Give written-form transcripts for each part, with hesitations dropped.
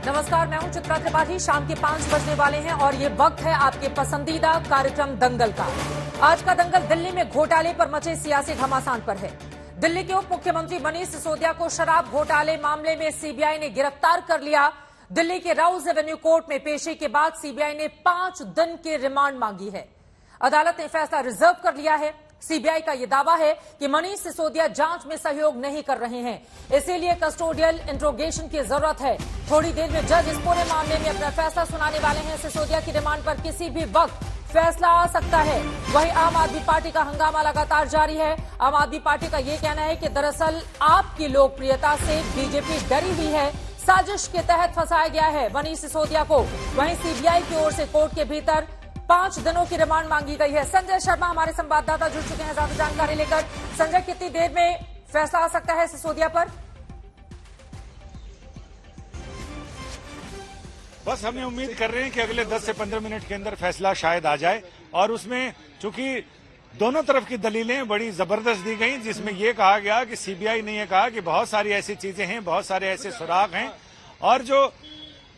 नमस्कार, मैं हूं चित्रा त्रिपाठी। शाम के 5 बजने वाले हैं और ये वक्त है आपके पसंदीदा कार्यक्रम दंगल का। आज का दंगल दिल्ली में घोटाले पर मचे सियासी घमासान पर है। दिल्ली के उप मुख्यमंत्री मनीष सिसोदिया को शराब घोटाले मामले में सीबीआई ने गिरफ्तार कर लिया। दिल्ली के राउज एवेन्यू कोर्ट में पेशी के बाद सीबीआई ने 5 दिन की रिमांड मांगी है। अदालत ने फैसला रिजर्व कर लिया है। सीबीआई का यह दावा है कि मनीष सिसोदिया जांच में सहयोग नहीं कर रहे हैं, इसीलिए कस्टोडियल इंट्रोगेशन की जरूरत है। थोड़ी देर में जज इस पूरे मामले में अपना फैसला सुनाने वाले हैं। सिसोदिया की रिमांड पर किसी भी वक्त फैसला आ सकता है। वहीं आम आदमी पार्टी का हंगामा लगातार जारी है। आम आदमी पार्टी का यह कहना है कि दरअसल आपकी लोकप्रियता से बीजेपी डरी हुई है, साजिश के तहत फंसाया गया है मनीष सिसोदिया को। वहीं सीबीआई की ओर से कोर्ट के भीतर 5 दिनों की रिमांड मांगी गई है। संजय शर्मा हमारे संवाददाता जुड़ चुके हैं ज्यादा जानकारी लेकर। संजय, कितनी देर में फैसला आ सकता है सिसोदिया पर? बस हमें उम्मीद कर रहे हैं कि अगले 10 से 15 मिनट के अंदर फैसला शायद आ जाए। और उसमें चूंकि दोनों तरफ की दलीलें बड़ी जबरदस्त दी गई, जिसमें यह कहा गया कि सीबीआई ने यह कहा कि बहुत सारी ऐसी चीजें हैं, बहुत सारे ऐसे सुराग हैं और जो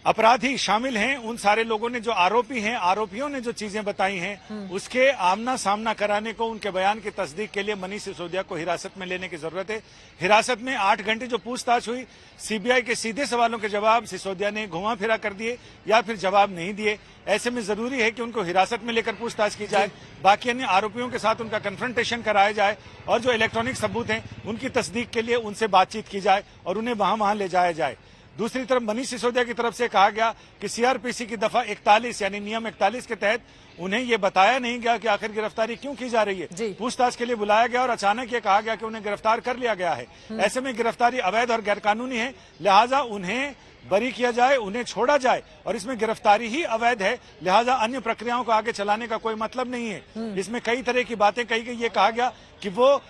अपराधी शामिल हैं उन सारे लोगों ने, जो आरोपी हैं, आरोपियों ने जो चीजें बताई हैं उसके आमना सामना कराने को, उनके बयान की तस्दीक के लिए मनीष सिसोदिया को हिरासत में लेने की जरूरत है। हिरासत में 8 घंटे जो पूछताछ हुई, सीबीआई के सीधे सवालों के जवाब सिसोदिया ने घुमा फिरा कर दिए या फिर जवाब नहीं दिए। ऐसे में जरूरी है कि उनको हिरासत में लेकर पूछताछ की जाए, बाकी अन्य आरोपियों के साथ उनका कन्फ्रंटेशन कराया जाए और जो इलेक्ट्रॉनिक सबूत हैं उनकी तस्दीक के लिए उनसे बातचीत की जाए और उन्हें वहां ले जाया जाए। दूसरी तरफ मनीष सिसोदिया की तरफ से कहा गया कि सीआरपीसी की दफा 41 यानी नियम 41 के तहत उन्हें यह बताया नहीं गया कि आखिर गिरफ्तारी क्यों की जा रही है। पूछताछ के लिए बुलाया गया और अचानक ये कहा गया कि उन्हें गिरफ्तार कर लिया गया है। ऐसे में गिरफ्तारी अवैध और गैरकानूनी है, लिहाजा उन्हें बरी किया जाए, उन्हें छोड़ा जाए। और इसमें गिरफ्तारी ही अवैध है, लिहाजा अन्य प्रक्रियाओं को आगे चलाने का कोई मतलब नहीं है। इसमें कई तरह की बातें कही गई। ये कहा गया कि वो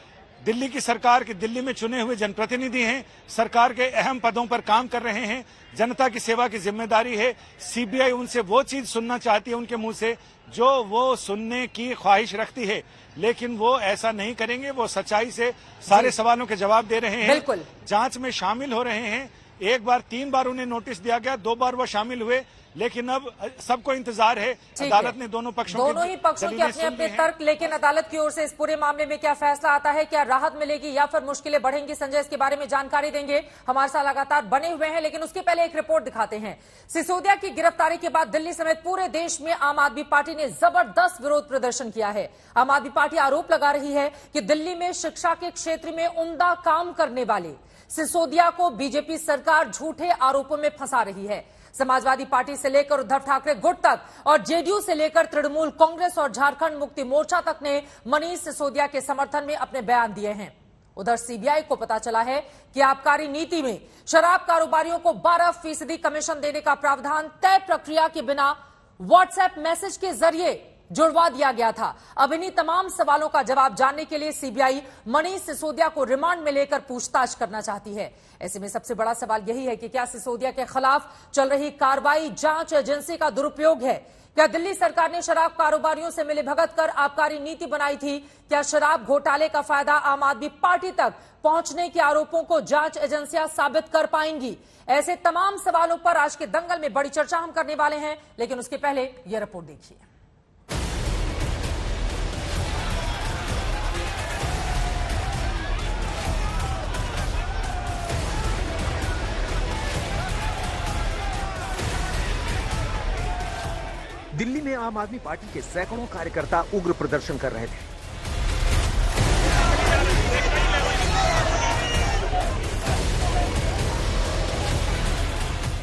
दिल्ली की सरकार के दिल्ली में चुने हुए जनप्रतिनिधि हैं, सरकार के अहम पदों पर काम कर रहे हैं, जनता की सेवा की जिम्मेदारी है। सीबीआई उनसे वो चीज सुनना चाहती है उनके मुंह से जो वो सुनने की ख्वाहिश रखती है, लेकिन वो ऐसा नहीं करेंगे। वो सच्चाई से सारे सवालों के जवाब दे रहे हैं, बिल्कुल जांच में शामिल हो रहे हैं। एक बार 3 बार उन्हें नोटिस दिया गया, 2 बार वो शामिल हुए, लेकिन अब सबको इंतजार है। अदालत ने दोनों ही पक्षों के अपने अपने तर्क, लेकिन अदालत की ओर से इस पूरे मामले में क्या फैसला आता है, क्या राहत मिलेगी या फिर मुश्किलें बढ़ेंगी? संजय इसके बारे में जानकारी देंगे, हमारे साथ लगातार बने हुए हैं। लेकिन उसके पहले एक रिपोर्ट दिखाते हैं। सिसोदिया की गिरफ्तारी के बाद दिल्ली समेत पूरे देश में आम आदमी पार्टी ने जबरदस्त विरोध प्रदर्शन किया है। आम आदमी पार्टी आरोप लगा रही है कि दिल्ली में शिक्षा के क्षेत्र में उम्दा काम करने वाले सिसोदिया को बीजेपी सरकार झूठे आरोपों में फंसा रही है। समाजवादी पार्टी से लेकर उद्धव ठाकरे गुट तक और जेडीयू से लेकर तृणमूल कांग्रेस और झारखंड मुक्ति मोर्चा तक ने मनीष सिसोदिया के समर्थन में अपने बयान दिए हैं। उधर सीबीआई को पता चला है कि आबकारी नीति में शराब कारोबारियों को 12% कमीशन देने का प्रावधान तय प्रक्रिया के बिना व्हाट्सएप मैसेज के जरिए जुड़वा दिया गया था। अब इन्हीं तमाम सवालों का जवाब जानने के लिए सीबीआई मनीष सिसोदिया को रिमांड में लेकर पूछताछ करना चाहती है। ऐसे में सबसे बड़ा सवाल यही है कि क्या सिसोदिया के खिलाफ चल रही कार्रवाई जांच एजेंसी का दुरुपयोग है? क्या दिल्ली सरकार ने शराब कारोबारियों से मिलीभगत कर आबकारी नीति बनाई थी? क्या शराब घोटाले का फायदा आम आदमी पार्टी तक पहुंचने के आरोपों को जांच एजेंसियां साबित कर पाएंगी? ऐसे तमाम सवालों पर आज के दंगल में बड़ी चर्चा हम करने वाले हैं, लेकिन उसके पहले यह रिपोर्ट देखिए। दिल्ली में आम आदमी पार्टी के सैकड़ों कार्यकर्ता उग्र प्रदर्शन कर रहे थे।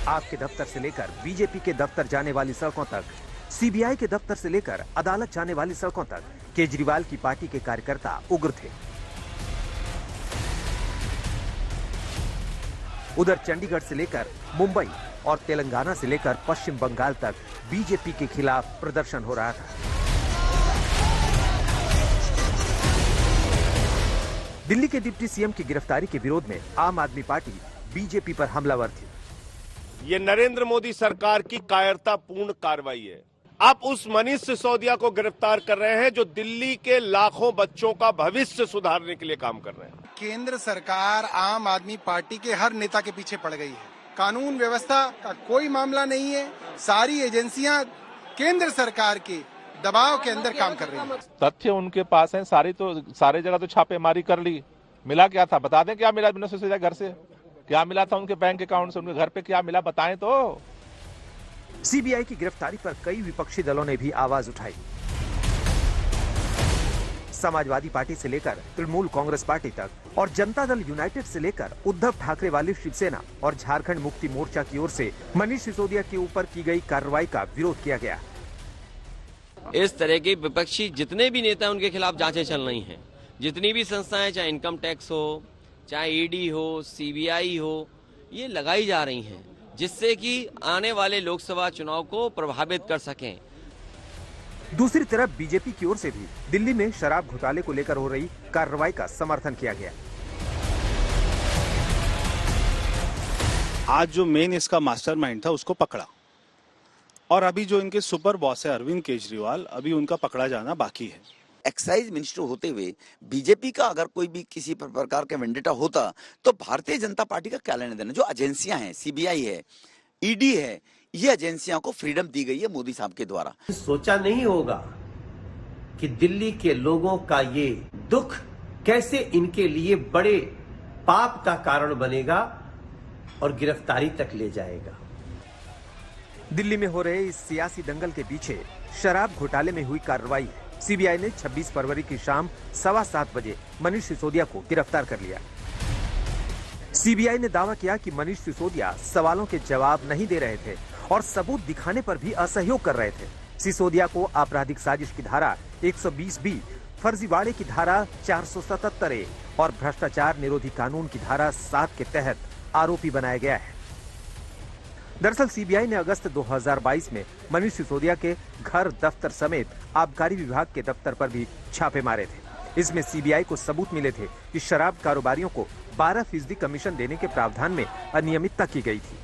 आपके दफ्तर से लेकर बीजेपी के दफ्तर जाने वाली सड़कों तक, सीबीआई के दफ्तर से लेकर अदालत जाने वाली सड़कों तक केजरीवाल की पार्टी के कार्यकर्ता उग्र थे। उधर चंडीगढ़ से लेकर मुंबई और तेलंगाना से लेकर पश्चिम बंगाल तक बीजेपी के खिलाफ प्रदर्शन हो रहा था। दिल्ली के डिप्टी सीएम की गिरफ्तारी के विरोध में आम आदमी पार्टी बीजेपी पर हमलावर थी। ये नरेंद्र मोदी सरकार की कायरतापूर्ण कार्रवाई है। आप उस मनीष सिसोदिया को गिरफ्तार कर रहे हैं जो दिल्ली के लाखों बच्चों का भविष्य सुधारने के लिए काम कर रहे हैं। केंद्र सरकार आम आदमी पार्टी के हर नेता के पीछे पड़ गई है। कानून व्यवस्था का कोई मामला नहीं है। सारी एजेंसियां केंद्र सरकार के दबाव के अंदर काम कर रही हैं। तथ्य उनके पास हैं, सारे जगह तो छापेमारी कर ली। मिला क्या था बता दें, क्या मिला मनीष सिसोदिया घर से, क्या मिला था उनके बैंक अकाउंट से, उनके घर पे क्या मिला बताएं तो। सीबीआई की गिरफ्तारी पर कई विपक्षी दलों ने भी आवाज उठाई। समाजवादी पार्टी से लेकर तृणमूल कांग्रेस पार्टी तक और जनता दल यूनाइटेड से लेकर उद्धव ठाकरे वाली शिवसेना और झारखंड मुक्ति मोर्चा की ओर से मनीष सिसोदिया के ऊपर की गई कार्रवाई का विरोध किया गया। इस तरह के विपक्षी जितने भी नेता उनके खिलाफ जांचें चल रही हैं, जितनी भी संस्थाएं, चाहे इनकम टैक्स हो, चाहे ईडी हो, सीबीआई हो, ये लगाई जा रही हैं जिससे कि आने वाले लोकसभा चुनाव को प्रभावित कर सकें। दूसरी तरफ बीजेपी की ओर से भी दिल्ली में शराब घोटाले को लेकर हो रही कार्रवाई का समर्थन किया गया। आज जो मेन इसका मास्टरमाइंड था उसको पकड़ा, और अभी जो इनके सुपर बॉस है अरविंद केजरीवाल, अभी उनका पकड़ा जाना बाकी है। एक्साइज मिनिस्टर होते हुए बीजेपी का अगर कोई भी किसी प्रकार का वेंडेटा होता तो भारतीय जनता पार्टी का क्या लेना देना। जो एजेंसियां हैं, सीबीआई है, ईडी है, ये एजेंसियों को फ्रीडम दी गई है मोदी साहब के द्वारा। सोचा नहीं होगा कि दिल्ली के लोगों का ये दुख कैसे इनके लिए बड़े पाप का कारण बनेगा और गिरफ्तारी तक ले जाएगा। दिल्ली में हो रहे इस सियासी दंगल के पीछे शराब घोटाले में हुई कार्रवाई है। सीबीआई ने 26 फरवरी की शाम 7:15 बजे मनीष सिसोदिया को गिरफ्तार कर लिया। सीबीआई ने दावा किया कि मनीष सिसोदिया सवालों के जवाब नहीं दे रहे थे और सबूत दिखाने पर भी असहयोग कर रहे थे। सिसोदिया को आपराधिक साजिश की धारा 120B, फर्जीवाड़े की धारा 477A और भ्रष्टाचार निरोधी कानून की धारा 7 के तहत आरोपी बनाया गया है। दरअसल सीबीआई ने अगस्त 2022 में मनीष सिसोदिया के घर, दफ्तर समेत आबकारी विभाग के दफ्तर पर भी छापे मारे थे। इसमें सीबीआई को सबूत मिले थे कि शराब कारोबारियों को 12% कमीशन देने के प्रावधान में अनियमितता की गई थी।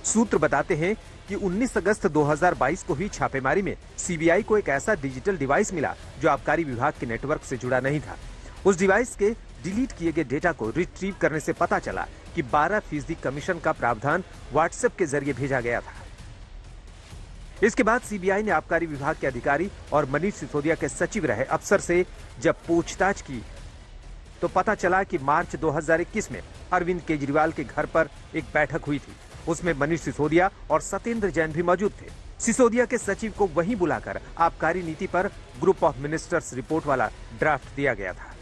सूत्र बताते हैं कि 19 अगस्त 2022 को हुई छापेमारी में सीबीआई को एक ऐसा डिजिटल डिवाइस मिला जो आबकारी विभाग के नेटवर्क से जुड़ा नहीं था। उस डिवाइस के डिलीट किए गए डेटा को रिट्रीव करने से पता चला कि 12% कमीशन का प्रावधान व्हाट्सएप के जरिए भेजा गया था। इसके बाद सीबीआई ने आबकारी विभाग के अधिकारी और मनीष सिसोदिया के सचिव रहे अफसर से जब पूछताछ की तो पता चला कि मार्च 2021 में अरविंद केजरीवाल के घर पर एक बैठक हुई थी। उसमें मनीष सिसोदिया और सत्येंद्र जैन भी मौजूद थे। सिसोदिया के सचिव को वहीं बुलाकर आबकारी नीति पर ग्रुप ऑफ मिनिस्टर्स रिपोर्ट वाला ड्राफ्ट दिया गया था।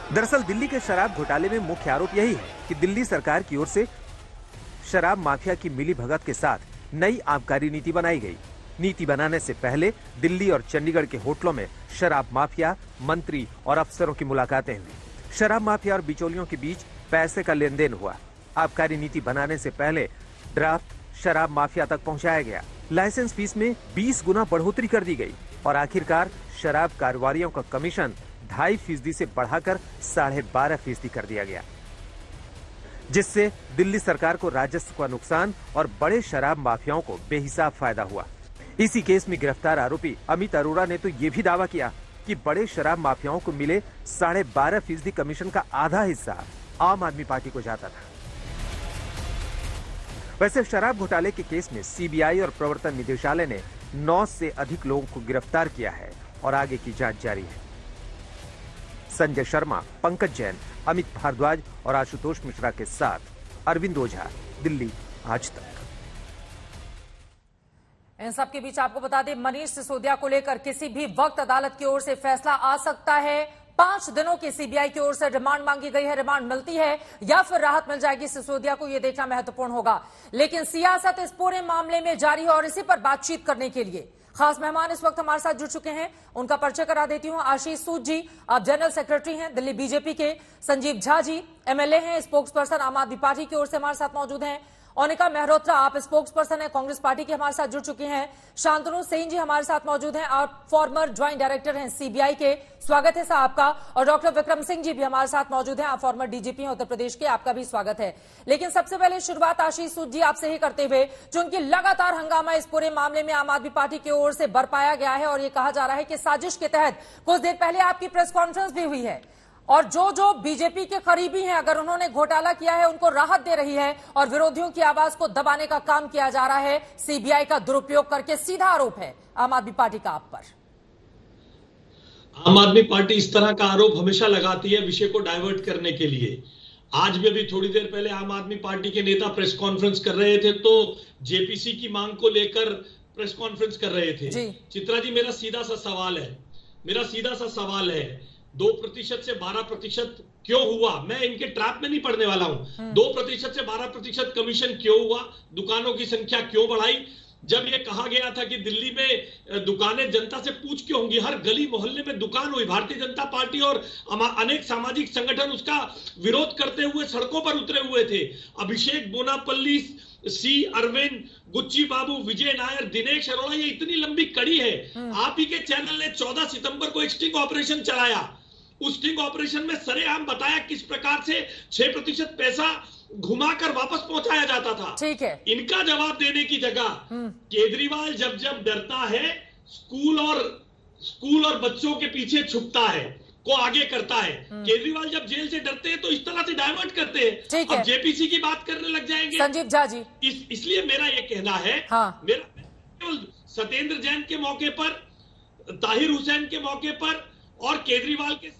दरअसल दिल्ली के शराब घोटाले में मुख्य आरोप यही है कि दिल्ली सरकार की ओर से शराब माफिया की मिलीभगत के साथ नई आबकारी नीति बनाई गई। नीति बनाने से पहले दिल्ली और चंडीगढ़ के होटलों में शराब माफिया, मंत्री और अफसरों की मुलाकातें हुई। शराब माफिया और बिचौलियों के बीच पैसे का लेन देन हुआ। आबकारी नीति बनाने से पहले ड्राफ्ट शराब माफिया तक पहुंचाया गया। लाइसेंस फीस में 20 गुना बढ़ोतरी कर दी गई और आखिरकार शराब कारोबारियों का कमीशन 2.5% से बढ़ाकर 12.5% कर दिया गया, जिससे दिल्ली सरकार को राजस्व का नुकसान और बड़े शराब माफियाओं को बेहिसाब फायदा हुआ। इसी केस में गिरफ्तार आरोपी अमित अरोड़ा ने तो ये भी दावा किया कि बड़े शराब माफियाओं को मिले 12.5% कमीशन का आधा हिस्सा आम आदमी पार्टी को जाता था। वैसे शराब घोटाले के केस में सीबीआई और प्रवर्तन निदेशालय ने 9 से अधिक लोगों को गिरफ्तार किया है और आगे की जांच जारी है। संजय शर्मा, पंकज जैन, अमित भारद्वाज और आशुतोष मिश्रा के साथ अरविंद ओझा, दिल्ली आज तक। इन सब के बीच आपको बता दें, मनीष सिसोदिया को लेकर किसी भी वक्त अदालत की ओर से फैसला आ सकता है। 5 दिनों की सीबीआई की ओर से रिमांड मांगी गई है। रिमांड मिलती है या फिर राहत मिल जाएगी सिसोदिया को, यह देखना महत्वपूर्ण होगा। लेकिन सियासत इस पूरे मामले में जारी है और इसी पर बातचीत करने के लिए खास मेहमान इस वक्त हमारे साथ जुड़ चुके हैं। उनका परिचय करा देती हूं। आशीष सूद जी, आप जनरल सेक्रेटरी हैं दिल्ली बीजेपी के। संजीव झा जी एमएलए हैं, स्पोक्स पर्सन आम आदमी पार्टी की ओर से हमारे साथ मौजूद हैं। ओनिका मेहरोत्रा, आप स्पोक्स पर्सन है कांग्रेस पार्टी के, हमारे साथ जुड़ चुके हैं। शांतनु सेन जी हमारे साथ मौजूद हैं, आप फॉर्मर ज्वाइंट डायरेक्टर हैं सीबीआई के, स्वागत है साहब आपका। और डॉक्टर विक्रम सिंह जी भी हमारे साथ मौजूद हैं, आप फॉर्मर डीजीपी हैं उत्तर प्रदेश के, आपका भी स्वागत है। लेकिन सबसे पहले शुरुआत आशीष सूद जी आपसे ही करते हुए, जो उनकी लगातार हंगामा इस पूरे मामले में आम आदमी पार्टी की ओर से बरपाया गया है और ये कहा जा रहा है कि साजिश के तहत कुछ देर पहले आपकी प्रेस कॉन्फ्रेंस भी हुई है। और जो बीजेपी के करीबी हैं, अगर उन्होंने घोटाला किया है उनको राहत दे रही है और विरोधियों की आवाज को दबाने का काम किया जा रहा है सीबीआई का दुरुपयोग करके। सीधा आरोप है आम आदमी पार्टी का आप पर। आम आदमी पार्टी इस तरह का आरोप हमेशा लगाती है विषय को डाइवर्ट करने के लिए। आज भी अभी थोड़ी देर पहले आम आदमी पार्टी के नेता प्रेस कॉन्फ्रेंस कर रहे थे तो जेपीसी की मांग को लेकर प्रेस कॉन्फ्रेंस कर रहे थे। चित्रा जी, मेरा सीधा सा सवाल है 2% से 12% क्यों हुआ? मैं इनके ट्रैप में नहीं पड़ने वाला हूं। 2% से 12% कमीशन क्यों हुआ? दुकानों की संख्या क्यों बढ़ाई? जब ये कहा गया था कि दिल्ली में दुकानें जनता से पूछ क्यों होंगी, हर गली मोहल्ले में दुकान हुई, भारतीय जनता पार्टी और अनेक सामाजिक संगठन उसका विरोध करते हुए सड़कों पर उतरे हुए थे। अभिषेक बोनापल्ली, सी अरविंद, गुच्ची बाबू, विजय नायर, दिनेश अरोड़ा, ये इतनी लंबी कड़ी है। आप ही के चैनल ने 14 सितंबर को एक स्टिंग ऑपरेशन चलाया। उस स्टिंग ऑपरेशन में सरेआम बताया किस प्रकार से 6% पैसा घुमाकर वापस पहुंचाया जाता था। ठीक है, इनका जवाब देने की जगह केजरीवाल जब डरता है स्कूल और बच्चों के पीछे छुपता है, को आगे करता है। केजरीवाल जब जेल से डरते हैं तो इस तरह से डाइवर्ट करते हैं। अब जेपीसी की बात करने लग जाएंगे संजीव झा जी। इसलिए मेरा ये कहना है, मेरा सत्येंद्र जैन के मौके पर, ताहिर हुसैन के मौके पर और केजरीवाल के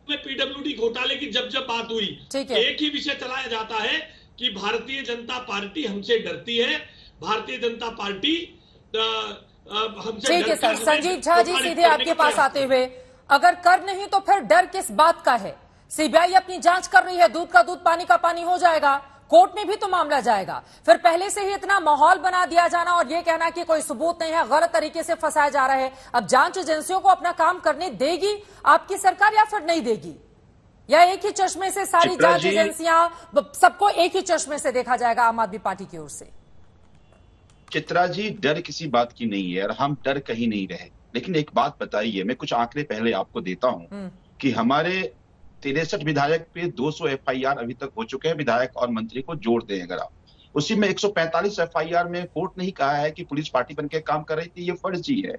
में पीडब्ल्यूडी घोटाले की जब बात हुई, एक ही विषय चलाया जाता है कि भारतीय जनता पार्टी हमसे डरती है, भारतीय जनता पार्टी हमसे। ठीक है सर। संजीव झा जी, सीधे आपके पास आते हुए, अगर कर नहीं तो फिर डर किस बात का है? सीबीआई अपनी जांच कर रही है, दूध का दूध पानी का पानी हो जाएगा, कोर्ट में भी तो मामला जाएगा। फिर पहले से ही इतना माहौल बना दिया जाना और ये कहना कि कोई सबूत नहीं है, गलत तरीके से फंसाया जा रहा है। अब जांच एजेंसियों को अपना काम करने देगी आपकी सरकार या फिर नहीं देगी? या एक ही चश्मे से सारी जांच एजेंसियां, सबको एक ही चश्मे से देखा जाएगा आम आदमी पार्टी की ओर से? चित्रा जी, डर किसी बात की नहीं है और हम डर कहीं नहीं रहे। लेकिन एक बात बताइए, मैं कुछ आंकड़े पहले आपको देता हूं कि हमारे 63 विधायक पे 200 एफआईआर अभी तक हो चुके हैं, विधायक और मंत्री को जोड़ दें अगर आप। उसी में 145 एफआईआर में कोर्ट नहीं कहा है कि पुलिस पार्टी बनकर काम कर रही थी, ये फर्जी है।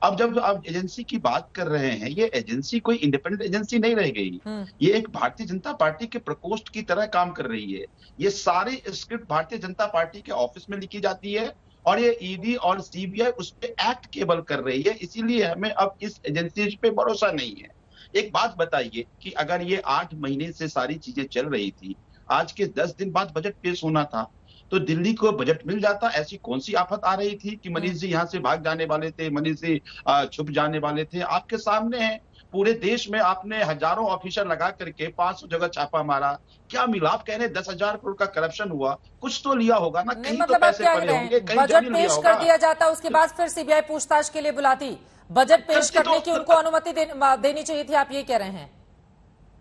अब जब आप एजेंसी की बात कर रहे हैं, ये एजेंसी कोई इंडिपेंडेंट एजेंसी नहीं रह गई, ये एक भारतीय जनता पार्टी के प्रकोष्ठ की तरह काम कर रही है। ये सारी स्क्रिप्ट भारतीय जनता पार्टी के ऑफिस में लिखी जाती है और ये ईडी और सीबीआई उस पर एक्ट केवल कर रही है। इसीलिए हमें अब इस एजेंसी पे भरोसा नहीं है। एक बात बताइए कि अगर ये 8 महीने से सारी चीजें चल रही थी, आज के 10 दिन बाद बजट पेश होना था तो दिल्ली को बजट मिल जाता। ऐसी कौन सी आफत आ रही थी कि मनीष जी यहाँ से भाग जाने वाले थे, मनीष जी छुप जाने वाले थे? आपके सामने है, पूरे देश में आपने हजारों ऑफिसर लगा करके 500 जगह छापा मारा। क्या मिला? आप कह रहे 10,000 करोड़ का करप्शन हुआ, कुछ तो लिया होगा ना, कहीं तो पैसे पड़े होंगे, कहीं बजट पेश कर दिया जाता, उसके बाद फिर सीबीआई पूछताछ के लिए बुलाती। बजट पेश करने की उनको अनुमति देनी चाहिए थी, आप ये कह रहे हैं?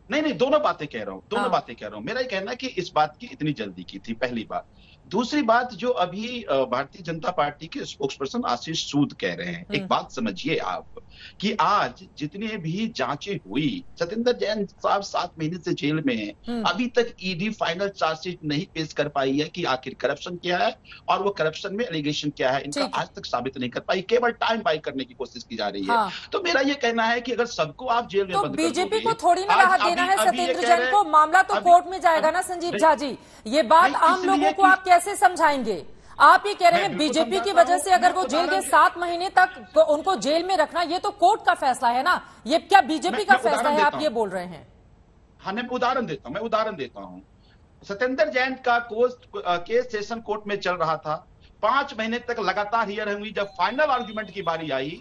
नहीं, दोनों बातें कह रहा हूं। मेरा ये कहना है कि इस बात की इतनी जल्दी की थी, पहली बात। दूसरी बात, जो अभी भारतीय जनता पार्टी के स्पोक्सपर्सन आशीष सूद कह रहे हैं, एक बात समझिए आप कि आज जितने भी जांचें हुई, सत्येंद्र जैन साहब 7 महीने से जेल में हैं, अभी तक ईडी फाइनल चार्जशीट नहीं पेश कर पाई है कि आखिर करप्शन क्या है और वो करप्शन में एलिगेशन क्या है, इनका आज तक साबित नहीं कर पाई, केवल टाइम बाई करने की कोशिश की जा रही है। तो मेरा ये कहना है कि अगर सबको आप जेल में बंद कर दोगे, बीजेपी को थोड़ी ना राहत देना है सत्येंद्र जैन को, मामला तो कोर्ट में जाएगा ना संजीव झा जी। ये बात आम लोगों को आप कैसे समझाएंगे? आप ये कह रहे हैं बीजेपी की वजह से अगर वो जेल गए 7 महीने तक तो उनको जेल में रखना, ये तो कोर्ट का फैसला है ना, ये क्या बीजेपी का फैसला है? आप ये बोल रहे हैं। हाँ, मैं उदाहरण देता हूँ। सत्येंद्र जैन का केस सेशन कोर्ट में चल रहा था, 5 महीने तक लगातार हियरिंग हुई। जब फाइनल आर्गुमेंट की बारी आई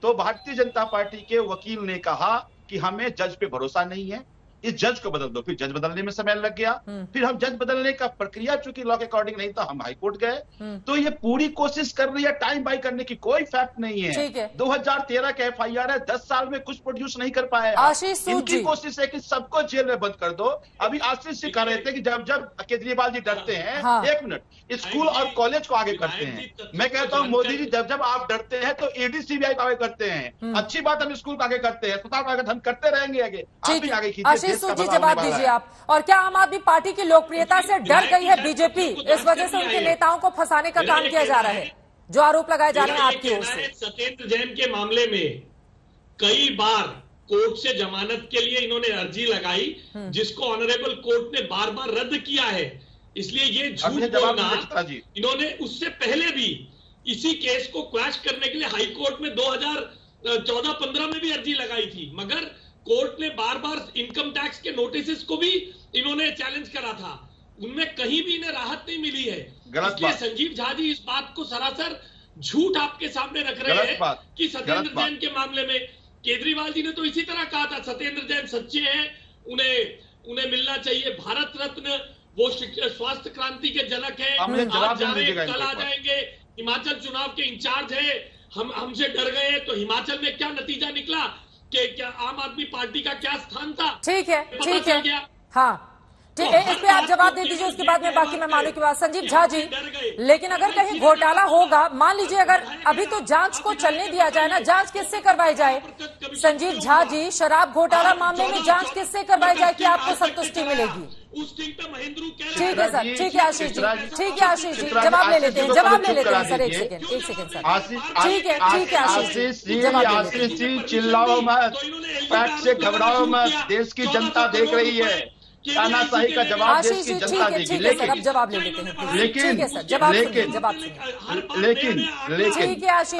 तो भारतीय जनता पार्टी के वकील ने कहा कि हमें जज पे भरोसा नहीं है, इस जज को बदल दो। फिर जज बदलने में समय लग गया, फिर हम जज बदलने का प्रक्रिया चूंकि लॉ के अकॉर्डिंग नहीं था, हम हाईकोर्ट गए। तो ये पूरी कोशिश कर रही है टाइम बाई करने की, कोई फैक्ट नहीं है। 2013 का एफआईआर है, 10 साल में कुछ प्रोड्यूस नहीं कर पाए। इनकी कोशिश है कि सबको जेल में बंद कर दो। अभी आशीष जी कह रहे थे कि जब केजरीवाल जी डरते हैं, 1 मिनट, स्कूल और कॉलेज को आगे करते हैं। मैं कहता हूँ मोदी जी जब आप डरते हैं तो ईडी सीबीआई को आगे करते हैं। अच्छी बात, हम स्कूल को आगे करते हैं, अस्पताल को आगे हम करते रहेंगे, आगे आप भी आगे कीजिए। जी, जवाब दीजिए आप। और क्या आम आदमी पार्टी की लोकप्रियता से डर गई है बीजेपी, इस वजह से उनके नेताओं को फंसाने का काम किया जा रहा है, जो आरोप लगाए जा रहे हैं आपकी ओर से? सत्येंद्र जैन के मामले में कई बार कोर्ट से जमानत के लिए इन्होंने अर्जी लगाई, जिसको ऑनरेबल कोर्ट ने बार बार रद्द किया है। इसलिए ये झूठ बोलना, इन्होंने उससे पहले भी इसी केस को क्वैश करने के लिए हाई कोर्ट में 2014-15 में भी अर्जी लगाई थी, मगर कोर्ट ने बार बार इनकम टैक्स के नोटिस को भी इन्होंने चैलेंज करा था, उनमें कहीं भी इन्हें राहत नहीं मिली है। इसलिए संजीव झा जी इस बात को सरासर झूठ आपके सामने रख रहे हैं कि सत्येंद्र जैन के मामले में केजरीवाल जी ने तो इसी तरह कहा था सत्येंद्र जैन सच्चे हैं, उन्हें मिलना चाहिए भारत रत्न, वो स्वास्थ्य क्रांति के जनक है, आज जा रहे कल आ जाएंगे, हिमाचल चुनाव के इंचार्ज है, हमसे डर गए। तो हिमाचल में क्या नतीजा निकला कि क्या आम आदमी पार्टी का क्या स्थान था? ठीक है, ठीक है, हाँ ठीक है, इस पे आप जवाब दे दीजिए, उसके बाद में बाकी मैं मानू की बात। संजीव झा जी, लेकिन अगर कहीं घोटाला होगा, मान लीजिए अगर अभी तो जांच को चलने दिया जाए ना, जांच किससे करवाई जाए? संजीव झा जी, शराब घोटाला मामले में जांच किससे करवाई जाए कि आपको संतुष्टि मिलेगी? ठीक है सर, ठीक है आशीष जी, ठीक है आशीष जी, जवाब ले लेते हैं, जवाब ले लेते हैं सर, एक सेकंड सर, ठीक है आशीष जी, आशीष जी चिल्लाओ मत, फैक्ट से घबराओ मत, देश की जनता देख रही है, तानाशाही का जवाब देश की जनता देगी। लेकिन अब जवाब ले लेते हैं, लेकिन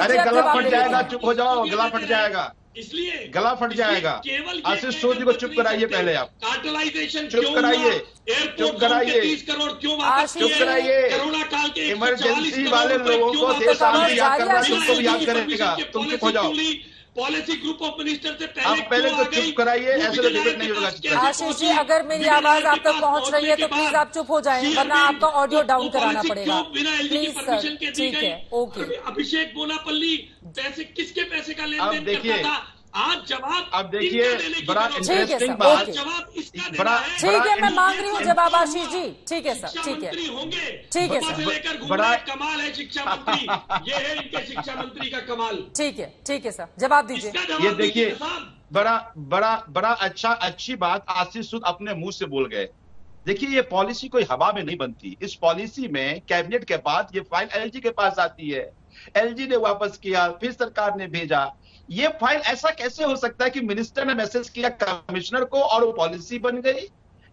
अरे गला फट जाएगा, चुप हो जाओ, गला फट जाएगा, इसलिए गला फट जाएगा। आशीष सूद जी को चुप कराइए, पहले आप चुप कराइए, चुप कराइए, 30 करोड़ क्यों चुप कराइए। कोरोना काल के इमरजेंसी वाले लोगों को देश आगे याद करना, तुमको भी याद करेगा, तुम चुप हो जाओ। पॉलिसी ग्रुप ऑफ मिनिस्टर से पहले तो चुप कराइए, ऐसे तो डिबेट नहीं होगा। आशीष जी, अगर मेरी आवाज आप तक पहुंच रही है तो प्लीज आप चुप हो जाएं, वरना आपका ऑडियो डाउन कराना पड़ेगा। प्लीज सर, ठीक है, ओके। अभिषेक बोनापल्ली पैसे, किसके पैसे का लेन देन करता था? आज जवाब, अब देखिए बड़ा इंटरेस्टिंग बात, जवाब इसका बड़ा, ठीक है, मैं मांग रही हूँ जवाब आशीष जी, ठीक है सर, ठीक है, ठीक है सर, लेकर घूमना कमाल है शिक्षा मंत्री, ये है इनके शिक्षा मंत्री का कमाल। ठीक है सर, जवाब दीजिए। ये देखिए बड़ा अच्छी बात आशीष सूद अपने मुंह से बोल गए। देखिए ये पॉलिसी कोई हवा में नहीं बनती, इस पॉलिसी में कैबिनेट के बाद ये फाइल एलजी के पास आती है, एलजी ने वापस किया, फिर सरकार ने भेजा। ये फाइल ऐसा कैसे हो सकता है कि मिनिस्टर ने मैसेज किया कमिश्नर को और वो पॉलिसी बन गई?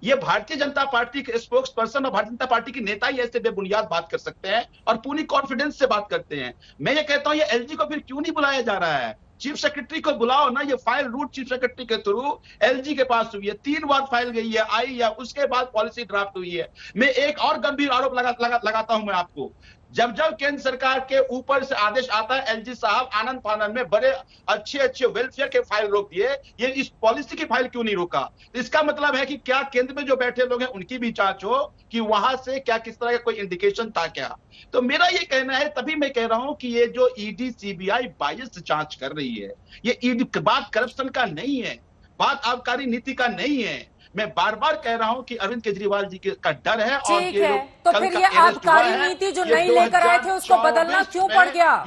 ये भारतीय जनता पार्टी के स्पोक्स पर्सन और भारतीय जनता पार्टी के नेता ही ऐसे बेबुनियाद बात कर सकते हैं और पूरी कॉन्फिडेंस से बात करते हैं। मैं ये कहता हूं ये एलजी को फिर क्यों नहीं बुलाया जा रहा है? चीफ सेक्रेटरी को बुलाओ ना, ये फाइल रूट चीफ सेक्रेटरी के थ्रू एलजी के पास हुई है, 3 बार फाइल गई है, आई है, उसके बाद पॉलिसी ड्राफ्ट हुई है। मैं एक और गंभीर आरोप लगाता हूं मैं आपको, जब केंद्र सरकार के ऊपर से आदेश आता है, एलजी साहब आनंद फानंद में बड़े अच्छे वेलफेयर के फाइल रोक दिए, ये इस पॉलिसी की फाइल क्यों नहीं रोका? इसका मतलब है कि क्या केंद्र में जो बैठे लोग हैं उनकी भी जांच हो कि वहां से क्या किस तरह का कोई इंडिकेशन था क्या? तो मेरा ये कहना है, तभी मैं कह रहा हूं कि ये जो ईडी सीबीआई बायस जांच कर रही है, ये ईडी बात करप्शन का नहीं है, बात आबकारी नीति का नहीं है। मैं बार बार कह रहा हूं कि अरविंद केजरीवाल जी का डर है। और ठीक है, तो फिर ये आबकारी नीति जो नई लेकर आए थे उसको बदलना क्यों पड़ गया?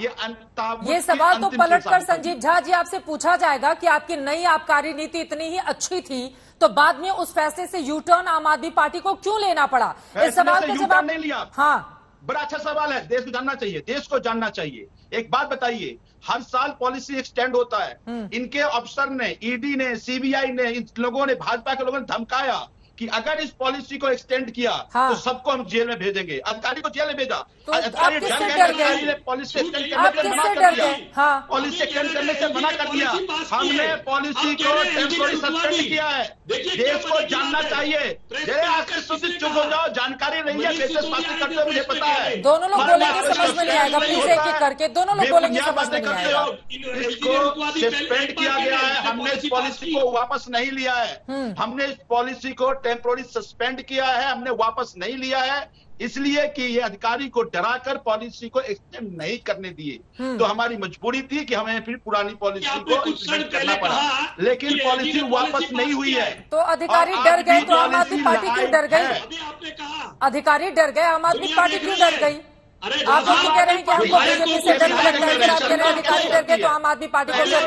ये सवाल तो पलटकर संजीव झा जी आपसे पूछा जाएगा कि आपकी नई आबकारी नीति इतनी ही अच्छी थी तो बाद में उस फैसले से यू टर्न आम आदमी पार्टी को क्यों लेना पड़ा? इस सवाल का जवाब नहीं लिया। हाँ, बड़ा अच्छा सवाल है, देश को जानना चाहिए, देश को जानना चाहिए। एक बात बताइए, हर साल पॉलिसी एक्सटेंड होता है, इनके अफसर ने, ईडी ने, सीबीआई ने, इन लोगों ने, भाजपा के लोगों ने धमकाया कि अगर इस पॉलिसी को एक्सटेंड किया तो सबको हम जेल में भेजेंगे। अधिकारी को जेल में भेजा, अधिकारी ने पॉलिसी एक्सटेंड करने से मना कर दिया, पॉलिसी एक्सटेंड करने से मना कर दिया। हमने पॉलिसी को टेम्पोररी सस्पेंड किया है। देश को जानना चाहिए। चुप हो जाओ, जानकारी नहीं है, कैसे बातें करते हो मुझे पता है। दोनों लोग बोलेंगे समझ में नहीं आएगा, प्लीज एक एक करके दोनों लोग बोलेंगे समझ में नहीं आएगा। इसको सस्पेंड किया गया है, हमने इस पॉलिसी को वापस नहीं लिया है, हमने इस पॉलिसी को टेम्पोररी सस्पेंड किया है, हमने वापस नहीं लिया है, इसलिए कि ये अधिकारी को डराकर पॉलिसी को एक्सटेंड नहीं करने दिए। तो हमारी मजबूरी थी कि हमें फिर पुरानी पॉलिसी को इम्प्लीमेंट करना पड़ा, लेकिन पॉलिसी वापस नहीं हुई है। तो अधिकारी डर गए तो आम आदमी पार्टी क्यों डर गई? अधिकारी डर गए, आम आदमी पार्टी क्यों डर गई? आप लोग कह रहे हैं कि हमको बीजेपी से डर लगता है, फिर आप कह रहे हैं अधिकारी डर गए तो आम आदमी पार्टी को डर।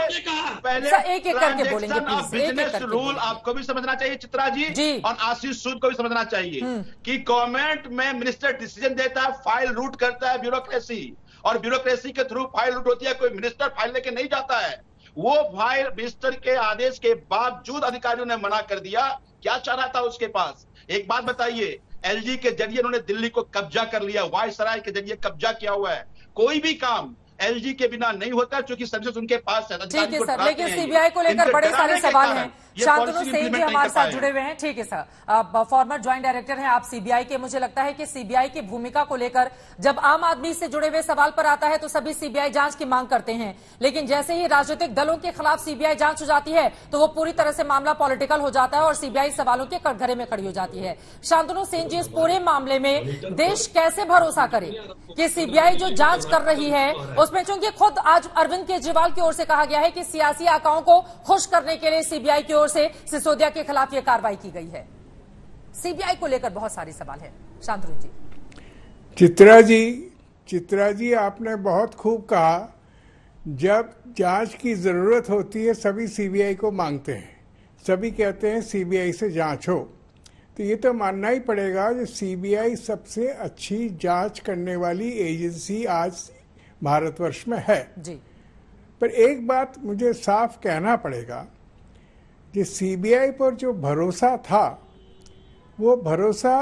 एक एक करके बोलेंगे प्लीज, एक एक करके। रूल आपको भी समझना चाहिए चित्रा जी और आशीष सूद को भी समझना चाहिए कि गवर्नमेंट में मिनिस्टर डिसीजन देता है, फाइल रूट करता है ब्यूरोक्रेसी, और ब्यूरोक्रेसी के थ्रू फाइल रूट होती है, कोई मिनिस्टर फाइल लेके नहीं जाता है। वो फायर मिनिस्टर के आदेश के बावजूद अधिकारियों ने मना कर दिया। क्या चाह रहा था उसके पास? एक बात बताइए, एलजी के जरिए उन्होंने दिल्ली को कब्जा कर लिया, वायसराय के जरिए कब्जा किया हुआ है। कोई भी काम एलजी के बिना नहीं होता, क्योंकि सर्विस उनके पास है। ठीक है सर, लेकिन सीबीआई को लेकर बड़े सारे सवाल हैं। शांतनु सेन जी हमारे साथ जुड़े हुए हैं। ठीक है सर, आप फॉर्मर ज्वाइंट डायरेक्टर हैं आप सीबीआई के। मुझे लगता है कि सीबीआई की भूमिका को लेकर जब आम आदमी से जुड़े हुए सवाल पर आता है तो सभी सीबीआई जांच की मांग करते हैं, लेकिन जैसे ही राजनीतिक दलों के खिलाफ सीबीआई जांच हो जाती है तो वो पूरी तरह से मामला पॉलिटिकल हो जाता है और सीबीआई सवालों के कटघरे में खड़ी हो जाती है। शांतनु सेन जी, इस पूरे मामले में देश कैसे भरोसा करे कि सीबीआई जो जांच कर रही है उसमें, चूंकि खुद आज अरविंद केजरीवाल की ओर से कहा गया है कि सियासी आकाओं को खुश करने के लिए सीबीआई की ओर से सिसोदिया के खिलाफ यह कार्रवाई की गई है। सीबीआई को लेकर बहुत सारे सवाल हैं। शांतनु जी। चित्रा जी आपने बहुत खूब कहा, जब जांच की जरूरत होती है सभी सीबीआई को मांगते हैं, सभी कहते हैं सीबीआई से जांच हो। तो ये तो मानना ही पड़ेगा कि सीबीआई सबसे अच्छी जांच करने वाली एजेंसी आज भारतवर्ष में है जी। पर एक बात मुझे साफ कहना पड़ेगा कि सीबीआई पर जो भरोसा था वो भरोसा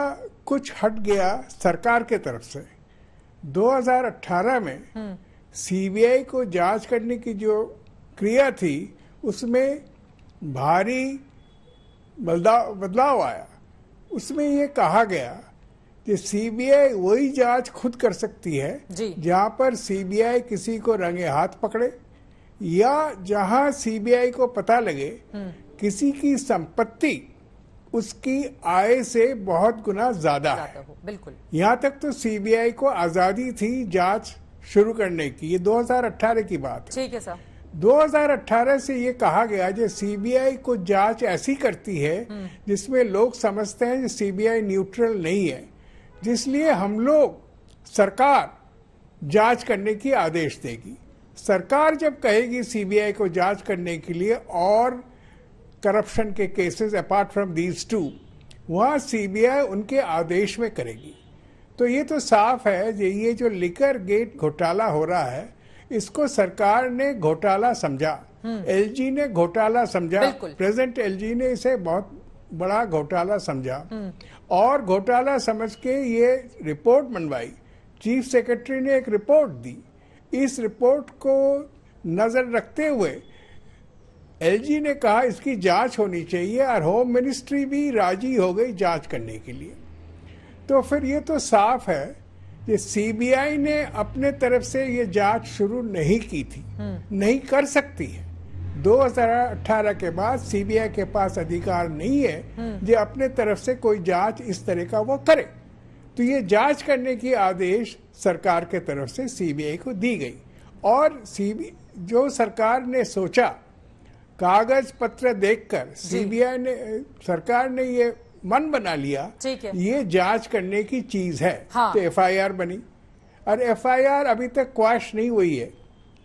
कुछ हट गया सरकार के तरफ से। 2018 में सीबीआई को जांच करने की जो क्रिया थी उसमें भारी बदलाव आया। उसमें ये कहा गया कि सीबीआई वही जांच खुद कर सकती है जहां पर सीबीआई किसी को रंगे हाथ पकड़े या जहां सीबीआई को पता लगे किसी की संपत्ति उसकी आय से बहुत गुना ज्यादा है। बिल्कुल। यहाँ तक तो सीबीआई को आजादी थी जांच शुरू करने की। ये 2018 की बात है। ठीक है सर। 2018 से ये कहा गया कि सीबीआई को जांच ऐसी करती है जिसमें लोग समझते हैं कि सीबीआई न्यूट्रल नहीं है, जिसलिए हम लोग सरकार जांच करने की आदेश देगी। सरकार जब कहेगी सीबीआई को जांच करने के लिए और करप्शन के cases apart from these two, वहां सीबीआई उनके आदेश में करेगी। तो ये तो साफ है कि ये जो लिकर गेट घोटाला हो रहा है इसको सरकार ने घोटाला समझा, एलजी ने घोटाला समझा, प्रेजेंट एलजी ने इसे बहुत बड़ा घोटाला समझा और घोटाला समझ के ये रिपोर्ट बनवाई। चीफ सेक्रेटरी ने एक रिपोर्ट दी। इस रिपोर्ट को नजर रखते हुए एलजी ने कहा इसकी जांच होनी चाहिए और होम मिनिस्ट्री भी राजी हो गई जांच करने के लिए। तो फिर ये तो साफ है कि सीबीआई ने अपने तरफ से ये जांच शुरू नहीं की थी, नहीं कर सकती है। 2018 के बाद सीबीआई के पास अधिकार नहीं है जो अपने तरफ से कोई जांच इस तरह का वो करे। तो ये जांच करने की आदेश सरकार के तरफ से सीबीआई को दी गई और जो सरकार ने सोचा, कागज पत्र देखकर सीबीआई ने, सरकार ने ये मन बना लिया ये जांच करने की चीज है। तो एफआईआर बनी और एफआईआर अभी तक क्वैश नहीं हुई है।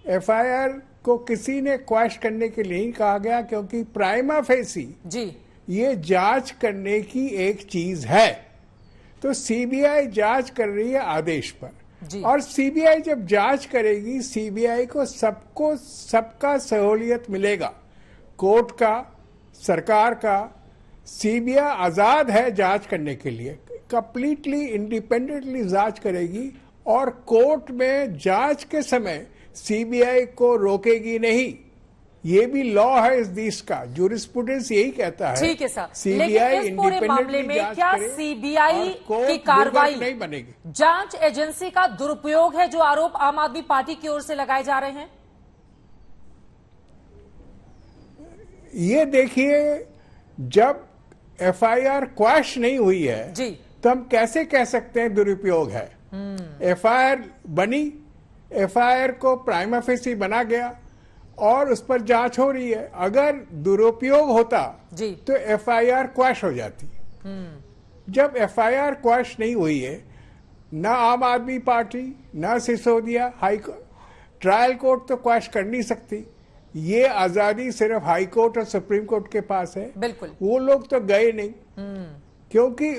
एफआईआर को किसी ने क्वैश करने के लिए नहीं कहा गया क्योंकि प्राइमा फेसी ये जांच करने की एक चीज है। तो सीबीआई जांच कर रही है आदेश पर और सीबीआई जब जांच करेगी सीबीआई को सबका सहूलियत मिलेगा, कोर्ट का, सरकार का। सीबीआई आजाद है जांच करने के लिए, कंप्लीटली इंडिपेंडेंटली जांच करेगी और कोर्ट में जांच के समय सीबीआई को रोकेगी नहीं। ये भी लॉ है इस देश का, जूरिस्प्रूडेंस यही कहता है। ठीक है सर, सीबीआई लेकिन इस पूरे मामले में क्या सीबीआई की कार्रवाई नहीं बनेगी? जांच एजेंसी का दुरुपयोग है जो आरोप आम आदमी पार्टी की ओर से लगाए जा रहे हैं। ये देखिए, जब एफआईआर क्वैश नहीं हुई है तो हम कैसे कह सकते हैं दुरुपयोग है? एफआईआर बनी, एफआईआर को प्राइमा फेसी बना गया और उस पर जांच हो रही है। अगर दुरुपयोग होता तो एफआईआर क्वैश हो जाती। जब एफआईआर क्वैश नहीं हुई है, ना आम आदमी पार्टी ना सिसोदिया, ट्रायल कोर्ट तो क्वैश कर नहीं सकती। ये आजादी सिर्फ हाई कोर्ट और सुप्रीम कोर्ट के पास है। बिल्कुल। वो लोग तो गए नहीं क्योंकि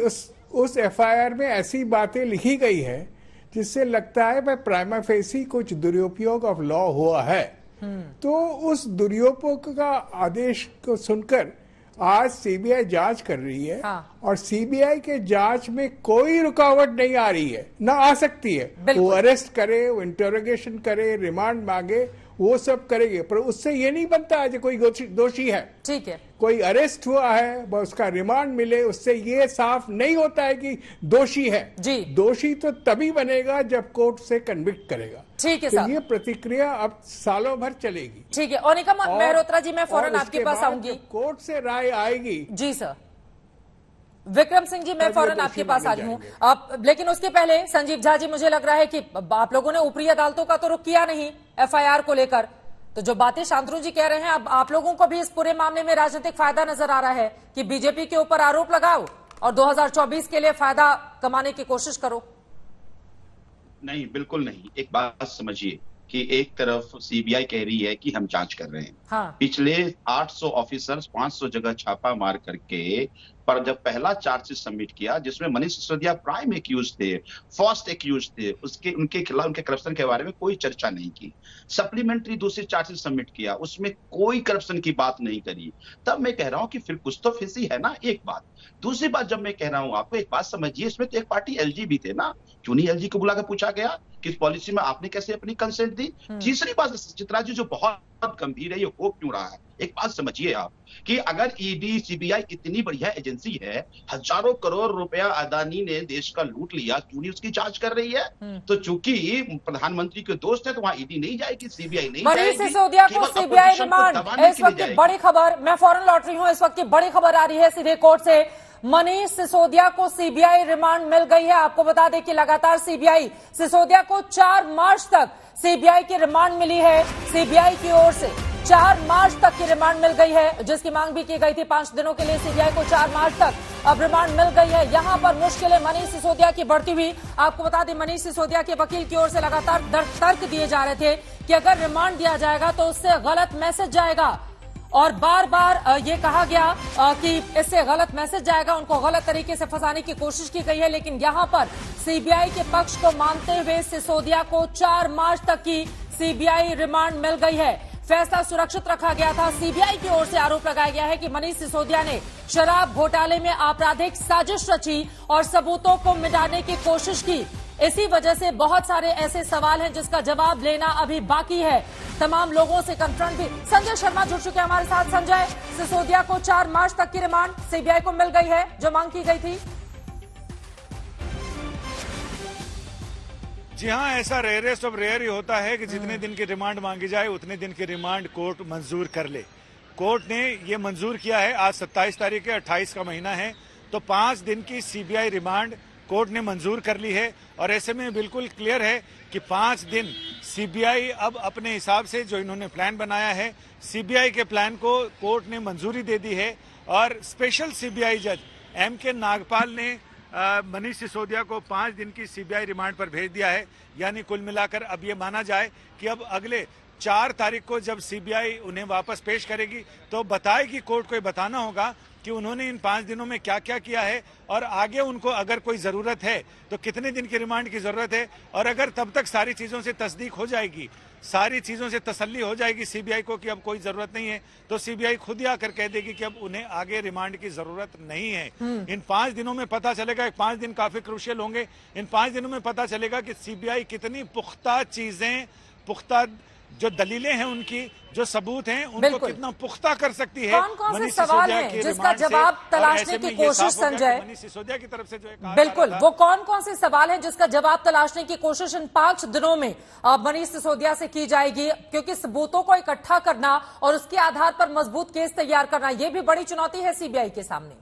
उस एफआईआर में ऐसी बातें लिखी गई है जिससे लगता है भाई प्राइमा फेसी कुछ दुरुपयोग ऑफ लॉ हुआ है। तो उस दुरुपयोग का आदेश को सुनकर आज सीबीआई जांच कर रही है। और सीबीआई के जांच में कोई रुकावट नहीं आ रही है, ना आ सकती है। वो अरेस्ट करे, वो इंटरोगेशन करे, रिमांड मांगे, वो सब करेंगे, पर उससे ये नहीं बनता है कि कोई दोषी है। ठीक है, कोई अरेस्ट हुआ है, उसका रिमांड मिले, उससे ये साफ नहीं होता है कि दोषी है। जी, दोषी तो तभी बनेगा जब कोर्ट से कन्विक्ट करेगा। ठीक है, तो ये प्रक्रिया अब सालों भर चलेगी। ठीक है, ओनिका मेहरोत्रा जी, मैं फौरन आपके पास आऊंगी। कोर्ट से राय आएगी। जी सर। विक्रम सिंह जी, मैं फौरन आपके पास आ रही हूँ अब, लेकिन उसके पहले संजीव झा जी, मुझे लग रहा है कि आप लोगों ने ऊपरी अदालतों का तो रुख किया नहीं एफआईआर को लेकर, तो जो बातें शांतनु जी कह रहे हैं, अब आप लोगों को भी इस पूरे मामले में राजनीतिक फायदा नजर आ रहा है कि बीजेपी के ऊपर आरोप लगाओ और 2024 के लिए फायदा कमाने की कोशिश करो। नहीं, बिल्कुल नहीं। एक बात समझिए कि एक तरफ सीबीआई कह रही है कि हम जांच कर रहे हैं। पिछले 800 ऑफिसर्स 500 जगह छापा मार करके, पर जब पहला चार्जशीट सबमिट किया जिसमें मनीष सिसोदिया प्राइम एक्यूज थे, फर्स्ट एक्यूज थे, उनके खिलाफ उनके करप्शन के बारे में कोई चर्चा नहीं की। सप्लीमेंट्री दूसरी चार्जशीट सबमिट किया, उसमें कोई करप्शन की बात नहीं करी। तब मैं कह रहा हूं कि फिर कुछ तो फिसी है ना, एक बात। दूसरी बात, जब मैं कह रहा हूं आपको, एक बात समझिए, इसमें तो एक पार्टी एलजी भी थे ना, क्यों नहीं एलजी को बुलाकर पूछा गया कि इस पॉलिसी में आपने कैसे अपनी कंसेंट दी? तीसरी बात चित्रा जी, जो बहुत गंभीर है, ये हो क्यों रहा है? एक बात समझिए आप कि अगर ईडी सीबीआई इतनी बढ़िया एजेंसी है, हजारों करोड़ रुपया अदानी ने देश का लूट लिया, क्यों नहीं उसकी जांच कर रही है? तो चूंकि प्रधानमंत्री के दोस्त है तो वहां ईडी नहीं जाएगी, सीबीआई नहीं जाएगी। मनीष सिसोदिया को सीबीआई रिमांड, इस वक्त की बड़ी खबर, मैं फौरन लौट रही हूं, इस वक्त की बड़ी खबर आ रही है सीधे कोर्ट से। मनीष सिसोदिया को सीबीआई रिमांड मिल गई है। आपको बता दें कि लगातार सीबीआई सिसोदिया को 4 मार्च तक सीबीआई की रिमांड मिली है। सीबीआई की ओर से 4 मार्च तक की रिमांड मिल गई है, जिसकी मांग भी की गई थी 5 दिनों के लिए। सीबीआई को 4 मार्च तक अब रिमांड मिल गई है। यहां पर मुश्किलें मनीष सिसोदिया की बढ़ती हुई, आपको बता दें मनीष सिसोदिया के वकील की ओर से लगातार तर्क दिए जा रहे थे कि अगर रिमांड दिया जाएगा तो उससे गलत मैसेज जाएगा, और बार बार ये कहा गया कि इससे गलत मैसेज जाएगा, उनको गलत तरीके से फंसाने की कोशिश की गई है। लेकिन यहां पर सीबीआई के पक्ष को मानते हुए सिसोदिया को 4 मार्च तक की सीबीआई रिमांड मिल गई है। फैसला सुरक्षित रखा गया था। सीबीआई की ओर से आरोप लगाया गया है कि मनीष सिसोदिया ने शराब घोटाले में आपराधिक साजिश रची और सबूतों को मिटाने की कोशिश की। इसी वजह से बहुत सारे ऐसे सवाल हैं जिसका जवाब लेना अभी बाकी है। तमाम लोगों से कन्फ्रंट भी। संजय शर्मा जुड़ चुके हैं हमारे साथ। संजय, सिसोदिया को 4 मार्च तक की रिमांड सीबीआई को मिल गई है, जो मांग की गई थी। जी हाँ, ऐसा रेयरेस्ट ऑफ रेयर ही होता है कि जितने दिन की रिमांड मांगी जाए उतने दिन की रिमांड कोर्ट मंजूर कर ले। कोर्ट ने ये मंजूर किया है। आज 27 तारीख है, 28 का महीना है, तो 5 दिन की सीबीआई रिमांड कोर्ट ने मंजूर कर ली है। और ऐसे में बिल्कुल क्लियर है कि 5 दिन सीबीआई अब अपने हिसाब से जो इन्होंने प्लान बनाया है, सीबीआई के प्लान को कोर्ट ने मंजूरी दे दी है। और स्पेशल सीबीआई जज M.K. नागपाल ने मनीष सिसोदिया को 5 दिन की सीबीआई रिमांड पर भेज दिया है। यानी कुल मिलाकर अब ये माना जाए कि अब अगले 4 तारीख को जब सीबीआई उन्हें वापस पेश करेगी तो बताएगी, कोर्ट को बताना होगा कि उन्होंने इन 5 दिनों में क्या क्या किया है, और आगे उनको अगर कोई जरूरत है तो कितने दिन की रिमांड की जरूरत है। और अगर तब तक सारी चीजों से तस्दीक हो जाएगी, सारी चीजों से तसल्ली हो जाएगी सीबीआई को कि अब कोई जरूरत नहीं है, तो सीबीआई खुद ही आकर कह देगी कि अब उन्हें आगे रिमांड की जरूरत नहीं है। इन 5 दिनों में पता चलेगा, 5 दिन काफी क्रूशियल होंगे। इन 5 दिनों में पता चलेगा कि सीबीआई कितनी पुख्ता चीजें, पुख्ता जो दलीलें हैं उनकी, जो सबूत हैं, उनको कितना पुख्ता कर सकती है। कौन कौन से सवाल हैं जिसका जवाब तलाशने की कोशिश, संजय, मनीष सिसोदिया की तरफ से जो बिल्कुल, वो कौन कौन से सवाल हैं जिसका जवाब तलाशने की कोशिश इन 5 दिनों में मनीष सिसोदिया से की जाएगी? क्योंकि सबूतों को इकट्ठा करना और उसके आधार पर मजबूत केस तैयार करना, यह भी बड़ी चुनौती है सीबीआई के सामने।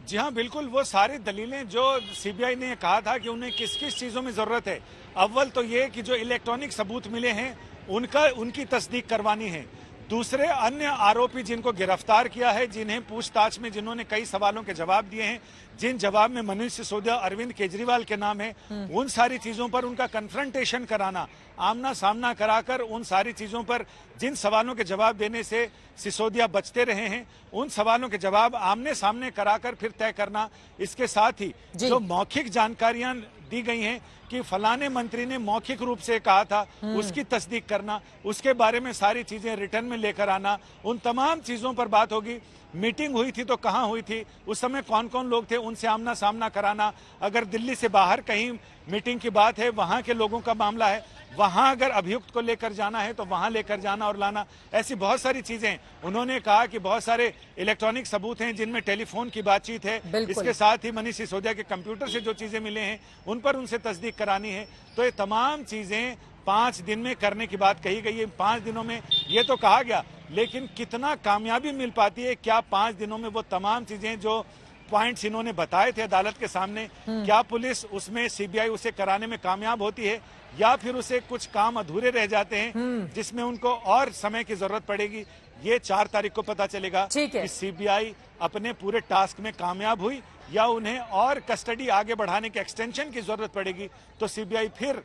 जी हाँ, बिल्कुल, वो सारी दलीलें जो सीबीआई ने कहा था कि उन्हें किस किस चीजों में जरूरत है। अव्वल तो ये कि जो इलेक्ट्रॉनिक सबूत मिले हैं उनकी तस्दीक करवानी है। दूसरे अन्य आरोपी जिनको गिरफ्तार किया है, जिन्हें पूछताछ में जिन्होंने कई सवालों के जवाब दिए हैं, जिन जवाब में मनीष सिसोदिया, अरविंद केजरीवाल के नाम है, उन सारी चीजों पर उनका कन्फ्रंटेशन कराना, आमना सामना कराकर उन सारी चीजों पर जिन सवालों के जवाब देने से सिसोदिया बचते रहे हैं, उन सवालों के जवाब आमने सामने कराकर फिर तय करना। इसके साथ ही जो मौखिक जानकारियां दी गई हैं कि फलाने मंत्री ने मौखिक रूप से कहा था, उसकी तस्दीक करना, उसके बारे में सारी चीजें रिटर्न में लेकर आना, उन तमाम चीजों पर बात होगी। मीटिंग हुई थी तो कहाँ हुई थी, उस समय कौन कौन लोग थे, उनसे आमना सामना कराना। अगर दिल्ली से बाहर कहीं मीटिंग की बात है, वहां के लोगों का मामला है, वहां अगर अभियुक्त को लेकर जाना है तो वहां लेकर जाना और लाना, ऐसी बहुत सारी चीजें। उन्होंने कहा कि बहुत सारे इलेक्ट्रॉनिक सबूत हैं जिनमें टेलीफोन की बातचीत है, इसके साथ ही मनीष सिसोदिया के कंप्यूटर से जो चीजें मिले हैं उन पर उनसे तस्दीक करानी है। तो ये तमाम चीजें 5 दिन में करने की बात कही गई है। 5 दिनों में ये तो कहा गया, लेकिन कितना कामयाबी मिल पाती है, क्या 5 दिनों में वो तमाम चीजें जो पॉइंट्स इन्होंने बताए थे अदालत के सामने, क्या पुलिस उसमें सीबीआई उसे कराने में कामयाब होती है या फिर उसे कुछ काम अधूरे रह जाते हैं जिसमें उनको और समय की जरूरत पड़ेगी। ये 4 तारीख को पता चलेगा कि सीबीआई अपने पूरे टास्क में कामयाब हुई या उन्हें और कस्टडी आगे बढ़ाने के एक्सटेंशन की जरूरत पड़ेगी। तो सीबीआई फिर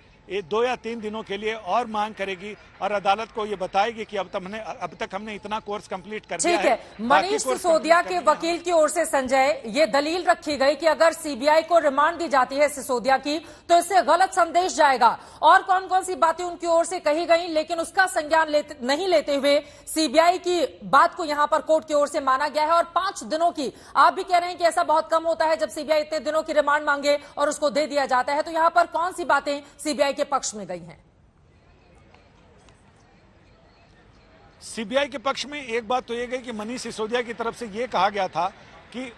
2 या 3 दिनों के लिए और मांग करेगी और अदालत को ये बताएगी कि अब तक हमने इतना कोर्स कंप्लीट कर दिया है। मनीष सिसोदिया के वकील की ओर से संजय ये दलील रखी गई कि अगर सीबीआई को रिमांड दी जाती है सिसोदिया की तो इससे गलत संदेश जाएगा और कौन कौन सी बातें उनकी ओर से कही गई, लेकिन उसका संज्ञान नहीं लेते हुए सीबीआई की बात को यहां पर कोर्ट की ओर से माना गया है। और 5 दिनों की आप भी कह रहे हैं कि ऐसा बहुत कम होता है जब सीबीआई इतने दिनों की रिमांड मांगे और उसको दे दिया जाता है। तो यहां पर कौन सी बातें सीबीआई के पक्ष में गई हैं? सीबीआई के पक्ष में एक बात तो ये गई कि मनीष सिसोदिया की तरफ से ये कहा गया था कि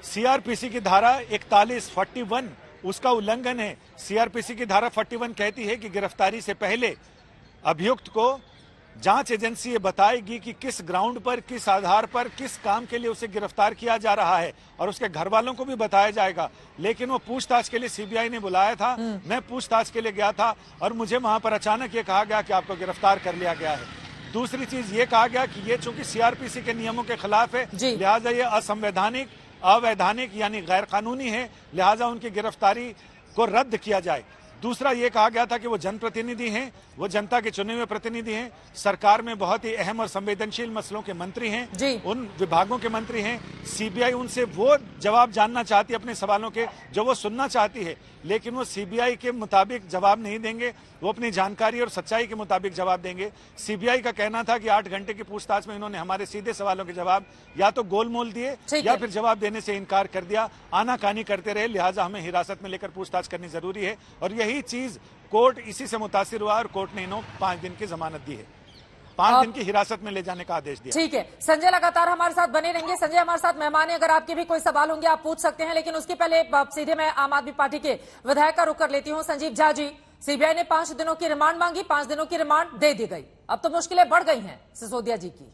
सीआरपीसी की धारा 41 उसका उल्लंघन है। सीआरपीसी की धारा 41 कहती है कि गिरफ्तारी से पहले अभियुक्त को जांच एजेंसी ये बताएगी कि किस ग्राउंड पर, किस आधार पर, किस काम के लिए उसे गिरफ्तार किया जा रहा है और उसके घर वालों को भी बताया जाएगा। लेकिन वो पूछताछ के लिए सीबीआई ने बुलाया था, मैं पूछताछ के लिए गया था और मुझे वहां पर अचानक ये कहा गया कि आपको गिरफ्तार कर लिया गया है। दूसरी चीज ये कहा गया कि ये चूंकि सीआरपीसी के नियमों के खिलाफ है, लिहाजा ये असंवैधानिक, अवैधानिक यानी गैर कानूनी है, लिहाजा उनकी गिरफ्तारी को रद्द किया जाए। दूसरा ये कहा गया था कि वो जनप्रतिनिधि हैं, वो जनता के चुने हुए प्रतिनिधि हैं, सरकार में बहुत ही अहम और संवेदनशील मसलों के मंत्री हैं, उन विभागों के मंत्री हैं। सीबीआई उनसे वो जवाब जानना चाहती है अपने सवालों के जो वो सुनना चाहती है, लेकिन वो सीबीआई के मुताबिक जवाब नहीं देंगे, वो अपनी जानकारी और सच्चाई के मुताबिक जवाब देंगे। सीबीआई का कहना था कि 8 घंटे की पूछताछ में इन्होंने हमारे सीधे सवालों के जवाब या तो गोलमोल दिए या फिर जवाब देने से इनकार कर दिया, आनाकानी करते रहे, लिहाजा हमें हिरासत में लेकर पूछताछ करनी जरूरी है। और यही चीज कोर्ट इसी से मुतासिर हुआ और कोर्ट ने इन्हों 5 दिन की जमानत दी है, 5 दिन की हिरासत में ले जाने का आदेश दिया। ठीक है संजय, लगातार हमारे साथ बने रहेंगे। संजय हमारे साथ मेहमान है, अगर आपके भी कोई सवाल होंगे आप पूछ सकते हैं, लेकिन उसके पहले सीधे मैं आम आदमी पार्टी के विधायक का रुख कर लेती हूँ। संजीव झा जी, सीबीआई ने 5 दिनों की रिमांड मांगी, 5 दिनों की रिमांड दे दी गई, अब तो मुश्किलें बढ़ गई हैं सिसोदिया जी की।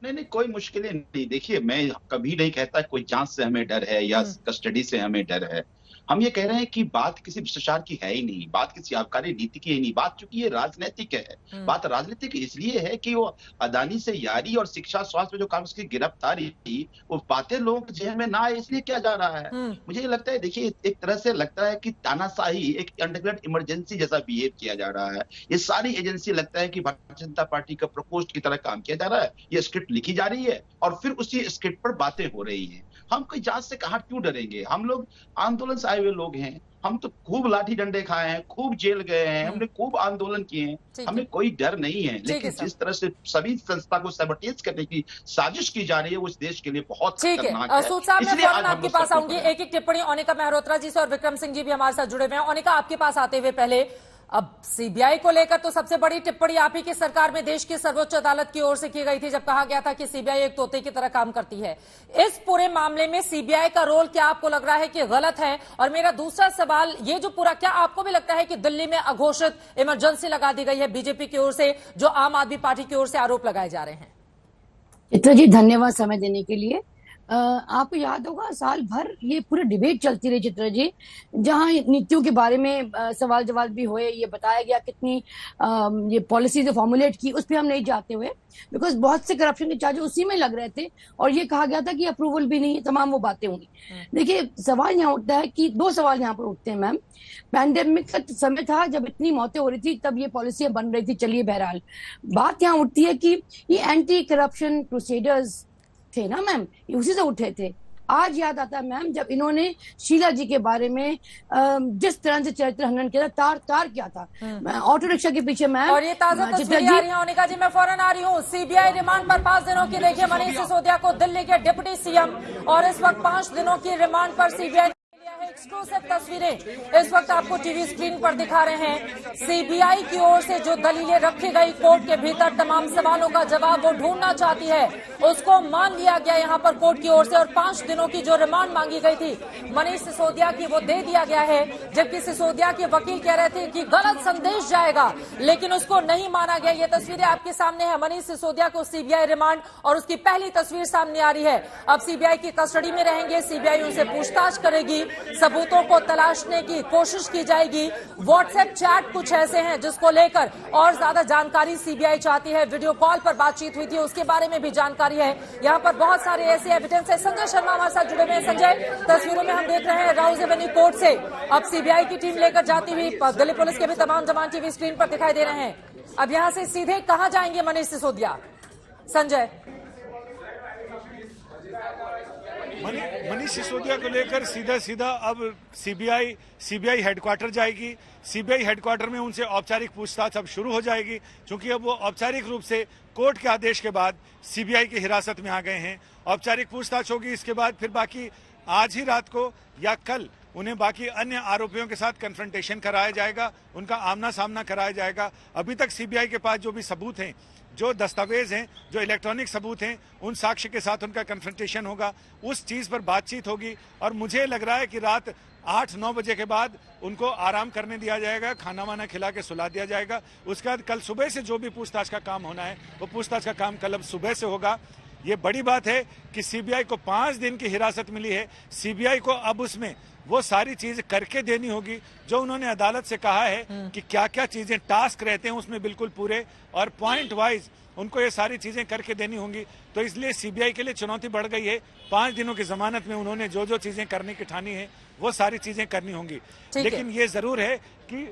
नहीं, कोई मुश्किलें नहीं। देखिए, मैं कभी नहीं कहता कोई जांच से हमें डर है या कस्टडी से हमें डर है। हम ये कह रहे हैं कि बात किसी भ्रष्टाचार की है ही नहीं, बात किसी आबकारी नीति की है नहीं, बात चूंकि ये राजनीतिक है। बात राजनीतिक इसलिए है कि वो अदानी से यारी और शिक्षा स्वास्थ्य में जो काम, उसकी गिरफ्तारी थी, वो बातें लोगों के जहन में ना आए इसलिए किया जा रहा है। मुझे लगता है, देखिए, एक तरह से लगता है कि तानाशाही, एक अंडरग्राउंड इमरजेंसी जैसा बिहेव किया जा रहा है। ये सारी एजेंसी लगता है कि भारतीय जनता पार्टी का प्रकोष्ठ की तरह काम किया जा रहा है। ये स्क्रिप्ट लिखी जा रही है और फिर उसी स्क्रिप्ट पर बातें हो रही है। हम कोई जांच से कहां क्यों डरेंगे? हम लोग आंदोलन से आए हुए लोग हैं, हम तो खूब लाठी डंडे खाए हैं, खूब जेल गए हैं, हमने खूब आंदोलन किए हैं, हमें कोई डर नहीं है। लेकिन जिस तरह से सभी संस्था को सबटेज करने की साजिश की जा रही है, वो इस देश के लिए बहुत खतरनाक है। सूद साहब, मैं आपके पास आऊंगी, एक एक टिप्पणी ओनिका मेहरोत्रा जी से और विक्रम सिंह जी भी हमारे साथ जुड़े हुए हैं। ओनिका, आपके पास आते हुए पहले, अब सीबीआई को लेकर तो सबसे बड़ी टिप्पणी आप ही की सरकार में देश की सर्वोच्च अदालत की ओर से की गई थी, जब कहा गया था कि सीबीआई एक तोते की तरह काम करती है। इस पूरे मामले में सीबीआई का रोल क्या आपको लग रहा है कि गलत है? और मेरा दूसरा सवाल, ये जो पूरा, क्या आपको भी लगता है कि दिल्ली में अघोषित इमरजेंसी लगा दी गई है बीजेपी की ओर से, जो आम आदमी पार्टी की ओर से आरोप लगाए जा रहे हैं? चित्रा जी, धन्यवाद समय देने के लिए। आपको याद होगा साल भर ये पूरी डिबेट चलती रही चित्रा जी, जहां नीतियों के बारे में सवाल जवाब भी हुए, ये बताया गया कितनी ये पॉलिसी जो फॉर्मुलेट की उस पर हम नहीं जाते हुए, बिकॉज बहुत से करप्शन के चार्ज उसी में लग रहे थे और ये कहा गया था कि अप्रूवल भी नहीं है, तमाम वो बातें होंगी। देखिए, सवाल यहाँ उठता है कि 2 सवाल यहाँ पर उठते हैं मैम। पैंडेमिक का समय था जब इतनी मौतें हो रही थी, तब ये पॉलिसियां बन रही थी, चलिए बहरहाल। बात यहाँ उठती है कि ये एंटी करप्शन प्रोसीडर्स थे ना मैम, उसी से उठे थे। आज याद आता है मैम, जब इन्होंने शीला जी के बारे में जिस तरह से चरित्र हनन किया था, तार किया था ऑटो रिक्शा के पीछे मैम। और ये ताजा तस्वीरें आ रही हैं मोनिका जी, मैं फौरन आ रही हूँ। सीबीआई रिमांड पर 5 दिनों की, देखिए मनीष सिसोदिया को दिल्ली के डिप्टी सीएम, और इस वक्त 5 दिनों की रिमांड पर सीबीआई एक्सक्लूसिव तस्वीरें इस वक्त आपको टीवी स्क्रीन पर दिखा रहे हैं। सीबीआई की ओर से जो दलीलें रखी गई कोर्ट के भीतर, तमाम सवालों का जवाब वो ढूंढना चाहती है, उसको मान लिया गया यहां पर कोर्ट की ओर से, और 5 दिनों की जो रिमांड मांगी गई थी मनीष सिसोदिया की, वो दे दिया गया है। जबकि सिसोदिया के वकील कह रहे थे कि गलत संदेश जाएगा, लेकिन उसको नहीं माना गया। ये तस्वीरें आपके सामने है, मनीष सिसोदिया को सीबीआई रिमांड, और उसकी पहली तस्वीर सामने आ रही है। अब सीबीआई की कस्टडी में रहेंगे, सीबीआई उनसे पूछताछ करेगी, सबूतों को तलाशने की कोशिश की जाएगी। व्हाट्सएप चैट कुछ ऐसे हैं जिसको लेकर और ज्यादा जानकारी सीबीआई चाहती है। वीडियो कॉल पर बातचीत हुई थी, उसके बारे में भी जानकारी है। यहाँ पर बहुत सारे ऐसे एविडेंस है। संजय शर्मा हमारे साथ जुड़े हुए हैं। संजय, तस्वीरों में हम देख रहे हैं राउज एवेन्यू कोर्ट से अब सीबीआई की टीम लेकर जाती हुई, दिल्ली पुलिस के भी तमाम जवान टीवी स्क्रीन पर दिखाई दे रहे हैं। अब यहाँ से सीधे कहाँ जाएंगे मनीष सिसोदिया? संजय, मनीष सिसोदिया को लेकर सीधा अब सीबीआई हेडक्वार्टर जाएगी। सीबीआई हेडक्वार्टर में उनसे औपचारिक पूछताछ अब शुरू हो जाएगी, क्योंकि अब वो औपचारिक रूप से कोर्ट के आदेश के बाद सीबीआई की हिरासत में आ गए हैं। औपचारिक पूछताछ होगी, इसके बाद फिर बाकी आज ही रात को या कल उन्हें बाकी अन्य आरोपियों के साथ कन्फ्रंटेशन कराया जाएगा, उनका आमना सामना कराया जाएगा। अभी तक सीबीआई के पास जो भी सबूत हैं, जो दस्तावेज हैं, जो इलेक्ट्रॉनिक सबूत हैं, उन साक्ष्य के साथ उनका कन्फ्रंटेशन होगा, उस चीज पर बातचीत होगी। और मुझे लग रहा है कि रात 8-9 बजे के बाद उनको आराम करने दिया जाएगा, खाना वाना खिला के सुला दिया जाएगा। उसके बाद कल सुबह से जो भी पूछताछ का काम होना है, वो पूछताछ का काम कल अब सुबह से होगा। ये बड़ी बात है कि सीबीआई को 5 दिन की हिरासत मिली है। सीबीआई को अब उसमें वो सारी चीज करके देनी होगी जो उन्होंने अदालत से कहा है कि क्या क्या चीजें टास्क रहते हैं उसमें बिल्कुल पूरे, और पॉइंट वाइज उनको ये सारी चीजें करके देनी होंगी। तो इसलिए सीबीआई के लिए चुनौती बढ़ गई है। 5 दिनों की जमानत में उन्होंने जो जो चीजें करने की ठानी है वो सारी चीजें करनी होंगी। लेकिन ये जरूर है कि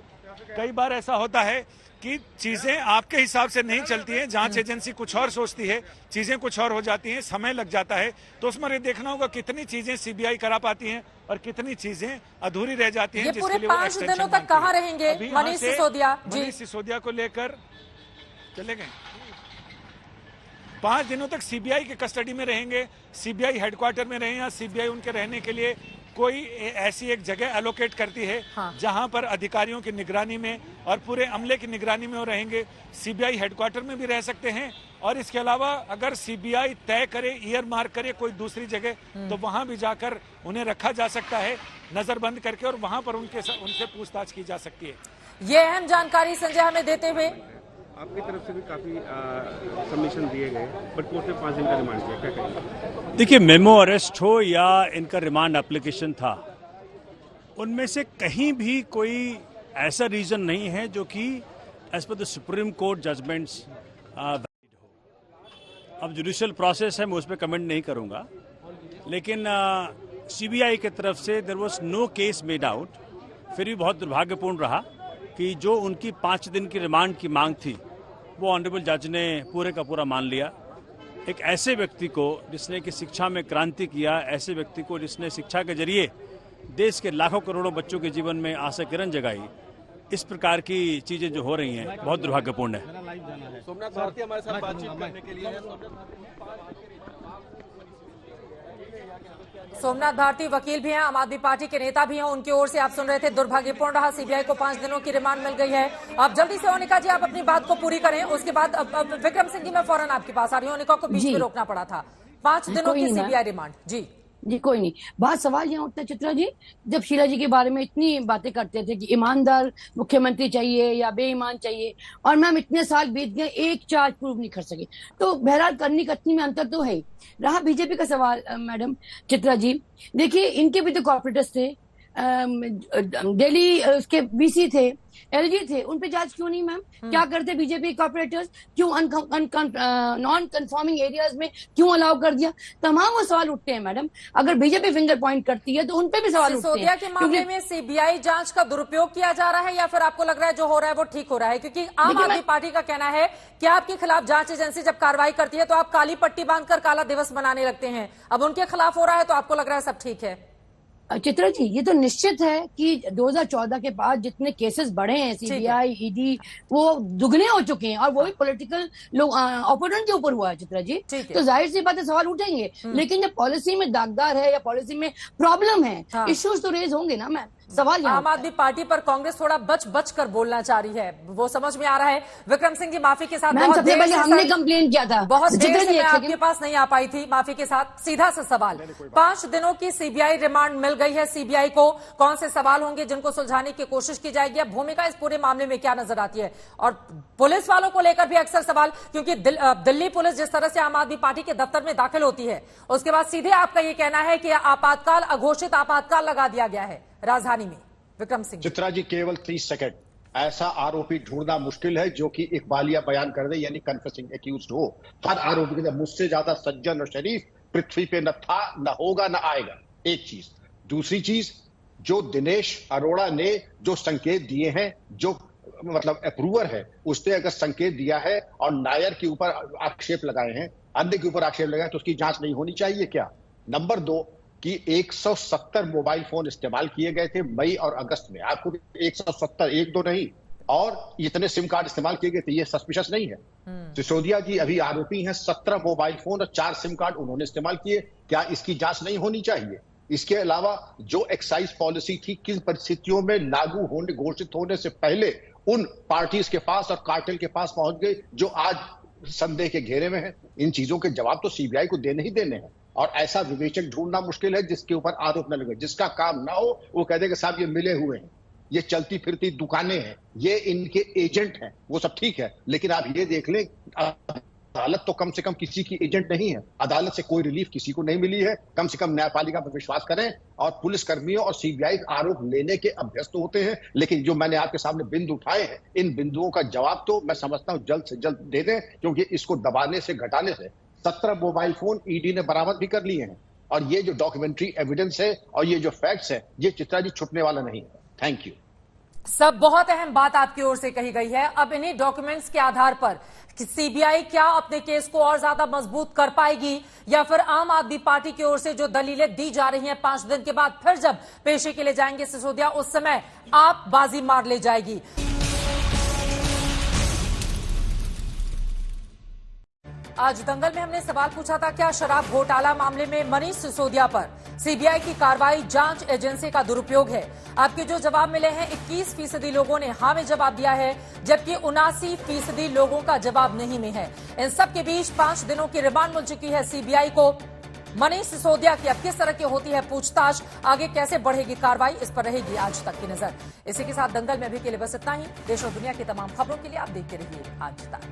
कई बार ऐसा होता है कि चीजें आपके हिसाब से नहीं चलती हैं, जांच एजेंसी कुछ और सोचती है, चीजें कुछ और हो जाती हैं, समय लग जाता है। तो उसमें ये देखना होगा कितनी चीजें सीबीआई करा पाती हैं और कितनी चीजें अधूरी रह जाती हैं। ये पूरे 5 दिनों तक कहाँ रहेंगे मनीष सिसोदिया? मनीष सिसोदिया को लेकर चले गए। 5 दिनों तक सीबीआई के कस्टडी में रहेंगे, सीबीआई हेडक्वार्टर में रहें, या सीबीआई उनके रहने के लिए कोई ऐसी एक जगह एलोकेट करती है जहां पर अधिकारियों की निगरानी में और पूरे अमले की निगरानी में वो रहेंगे। सीबीआई हेडक्वार्टर में भी रह सकते हैं, और इसके अलावा अगर सीबीआई तय करे, ईयर मार्क करे कोई दूसरी जगह, तो वहां भी जाकर उन्हें रखा जा सकता है नजरबंद करके, और वहां पर उनसे पूछताछ की जा सकती है। ये अहम जानकारी संजय हमें देते हुए आपकी तरफ से भी काफी सबमिशन दिए गए, बट कोर्ट ने 5 दिन का रिमांड दिया, क्या कहेंगे? देखिए, मेमो अरेस्ट हो या इनका रिमांड एप्लीकेशन था, उनमें से कहीं भी कोई ऐसा रीजन नहीं है जो कि as per the Supreme Court judgments valid हो। अब जुडिशियल प्रोसेस है, मैं उस पर कमेंट नहीं करूंगा, लेकिन सीबीआई की तरफ से there was no case made out. फिर भी बहुत दुर्भाग्यपूर्ण रहा कि जो उनकी 5 दिन की रिमांड की मांग थी वो ऑनरेबल जज ने पूरे का पूरा मान लिया। एक ऐसे व्यक्ति को जिसने कि शिक्षा में क्रांति किया, ऐसे व्यक्ति को जिसने शिक्षा के जरिए देश के लाखों करोड़ों बच्चों के जीवन में आशा किरण जगाई, इस प्रकार की चीजें जो हो रही हैं बहुत दुर्भाग्यपूर्ण है। सोमनाथ भारती हमारे साथ बातचीत करने के लिए सोमनाथ भारती वकील भी हैं, आम आदमी पार्टी के नेता भी हैं, उनकी ओर से आप सुन रहे थे। दुर्भाग्यपूर्ण रहा, सीबीआई को 5 दिनों की रिमांड मिल गई है। अब जल्दी से ओनिका जी आप अपनी बात को पूरी करें, उसके बाद अब विक्रम सिंह जी मैं फौरन आपके पास आ रही हूँ। ओनिका को बीच में रोकना पड़ा था। 5 दिनों की सीबीआई रिमांड। जी कोई नहीं, बात सवाल यहाँ उठता है चित्रा जी, जब शीला जी के बारे में इतनी बातें करते थे कि ईमानदार मुख्यमंत्री चाहिए या बेईमान चाहिए, और मैम इतने साल बीत गए, एक चार्ज प्रूव नहीं कर सके, तो बहरहाल करनी कतनी में अंतर तो है ही। रहा बीजेपी का सवाल मैडम चित्रा जी, देखिए इनके भी तो कॉर्पोरेटर्स थे, दिल्ली उसके वीसी थे, एलजी थे, उन पे जांच क्यों नहीं मैम? क्या करते बीजेपी कॉर्पोरेटर्स? क्यों नॉन कंफर्मिंग एरियाज में क्यों अलाउ कर दिया? तमाम वो सवाल उठते हैं मैडम। अगर बीजेपी फिंगर पॉइंट करती है तो उन पे भी सवाल उठते हैं। सिसोदिया के मामले में सीबीआई जांच का दुरुपयोग किया जा रहा है या फिर आपको लग रहा है जो हो रहा है वो ठीक हो रहा है? क्योंकि आम आदमी पार्टी का कहना है कि आपके खिलाफ जांच एजेंसी जब कार्रवाई करती है तो आप काली पट्टी बांधकर काला दिवस मनाने लगते हैं। अब उनके खिलाफ हो रहा है तो आपको लग रहा है सब ठीक है? चित्रा जी, ये तो निश्चित है कि 2014 के बाद जितने केसेस बढ़े हैं सीबीआई, ईडी, वो दुगने हो चुके हैं और वो भी पॉलिटिकल लोग ओपोनेंट के ऊपर हुआ है चित्रा जी। तो जाहिर सी बात है सवाल उठेंगे, लेकिन जब पॉलिसी में दागदार है या पॉलिसी में प्रॉब्लम है, इश्यूज तो रेज होंगे ना मैम। सवाल आम आदमी पार्टी पर कांग्रेस थोड़ा बच कर बोलना चाह रही है, वो समझ में आ रहा है। विक्रम सिंह जी, माफी के साथ बहुत देर से हमने कंप्लेन किया था, बहुत देर से मैं आपके पास नहीं आ पाई थी, माफी के साथ। सीधा सा सवाल, 5 दिनों की सीबीआई रिमांड मिल गई है सीबीआई को, कौन से सवाल होंगे जिनको सुलझाने की कोशिश की जाएगी? अब भूमिका इस पूरे मामले में क्या नजर आती है? और पुलिस वालों को लेकर भी अक्सर सवाल, क्योंकि दिल्ली पुलिस जिस तरह से आम आदमी पार्टी के दफ्तर में दाखिल होती है, उसके बाद सीधे आपका ये कहना है कि आपातकाल, अघोषित आपातकाल लगा दिया गया है राजधानी में। विक्रम सिंह, चित्रा जी, केवल 30 सेकंड, ऐसा आरोपी ढूंढना मुश्किल है जो कि इकबालिया बयान कर दे, यानी कन्फेसिंग एक्यूज्ड हो। हर आरोपी के मुझसे ज्यादा सज्जन और शरीफ पृथ्वी पे न था, न होगा, न आएगा। एक चीज। दूसरी चीज, जो दिनेश अरोड़ा ने जो संकेत दिए हैं, जो मतलब अप्रूवर है, उसने अगर संकेत दिया है और नायर के ऊपर आक्षेप लगाए हैं, अन्य के ऊपर आक्षेप लगाए, तो उसकी जांच नहीं होनी चाहिए क्या? नंबर 2 कि 170 मोबाइल फोन इस्तेमाल किए गए थे मई और अगस्त में। आपको 170, 1-2 नहीं, और इतने सिम कार्ड इस्तेमाल किए गए थे, ये सस्पिशियस नहीं है? सिसोदिया जी अभी आरोपी हैं, 17 मोबाइल फोन और 4 सिम कार्ड उन्होंने इस्तेमाल किए। क्या इसकी जांच नहीं होनी चाहिए? इसके अलावा जो एक्साइज पॉलिसी थी, किन परिस्थितियों में लागू होने, घोषित होने से पहले उन पार्टीज के पास और कार्टेल के पास पहुंच गई जो आज संदेह के घेरे में है? इन चीजों के जवाब तो सीबीआई को देने ही देने हैं। और ऐसा विवेचक ढूंढना मुश्किल है जिसके ऊपर आरोप न लगे। जिसका काम ना हो वो कह देगा साहब ये मिले हुए हैं, ये चलती फिरती दुकानें हैं, ये इनके एजेंट हैं, वो सब ठीक है। लेकिन आप ये देख लें, अदालत तो कम से कम किसी की एजेंट नहीं है। अदालत से कोई रिलीफ किसी को नहीं मिली है। कम से कम न्यायपालिका पर विश्वास करें। और पुलिस कर्मियों और सीबीआई आरोप लेने के अभ्यस्त होते हैं, लेकिन जो मैंने आपके सामने बिंदु उठाए हैं, इन बिंदुओं का जवाब तो मैं समझता हूं जल्द से जल्द दे दें, क्योंकि इसको दबाने से, घटाने से 17 मोबाइल फोन ईडी ने बरामद भी कर लिए हैं। और ये जो डॉक्यूमेंट्री एविडेंस है और ये जो फैक्ट्स है, ये चित्रा जी छुटने वाला नहीं है। Thank you. सब बहुत अहम बात आपकी ओर से कही गई है। अब इन्हीं डॉक्यूमेंट्स के आधार पर सीबीआई क्या अपने केस को और ज्यादा मजबूत कर पाएगी, या फिर आम आदमी पार्टी की ओर से जो दलीलें दी जा रही हैं 5 दिन के बाद फिर जब पेशी के लिए जाएंगे सिसोदिया, उस समय आप बाजी मार ले जाएगी? आज दंगल में हमने सवाल पूछा था, क्या शराब घोटाला मामले में मनीष सिसोदिया पर सीबीआई की कार्रवाई जांच एजेंसी का दुरुपयोग है? आपके जो जवाब मिले हैं, 21% लोगों ने हाँ में जवाब दिया है, जबकि 79% लोगों का जवाब नहीं में है। इन सब के बीच 5 दिनों की रिमांड मिल चुकी है सीबीआई को मनीष सिसोदिया की। अब किस तरह की होती है पूछताछ, आगे कैसे बढ़ेगी कार्रवाई, इस पर रहेगी आज तक की नजर। इसी के साथ दंगल में अभी के लिए बस इतना ही। देश और दुनिया की तमाम खबरों के लिए आप देखते रहिए आज तक।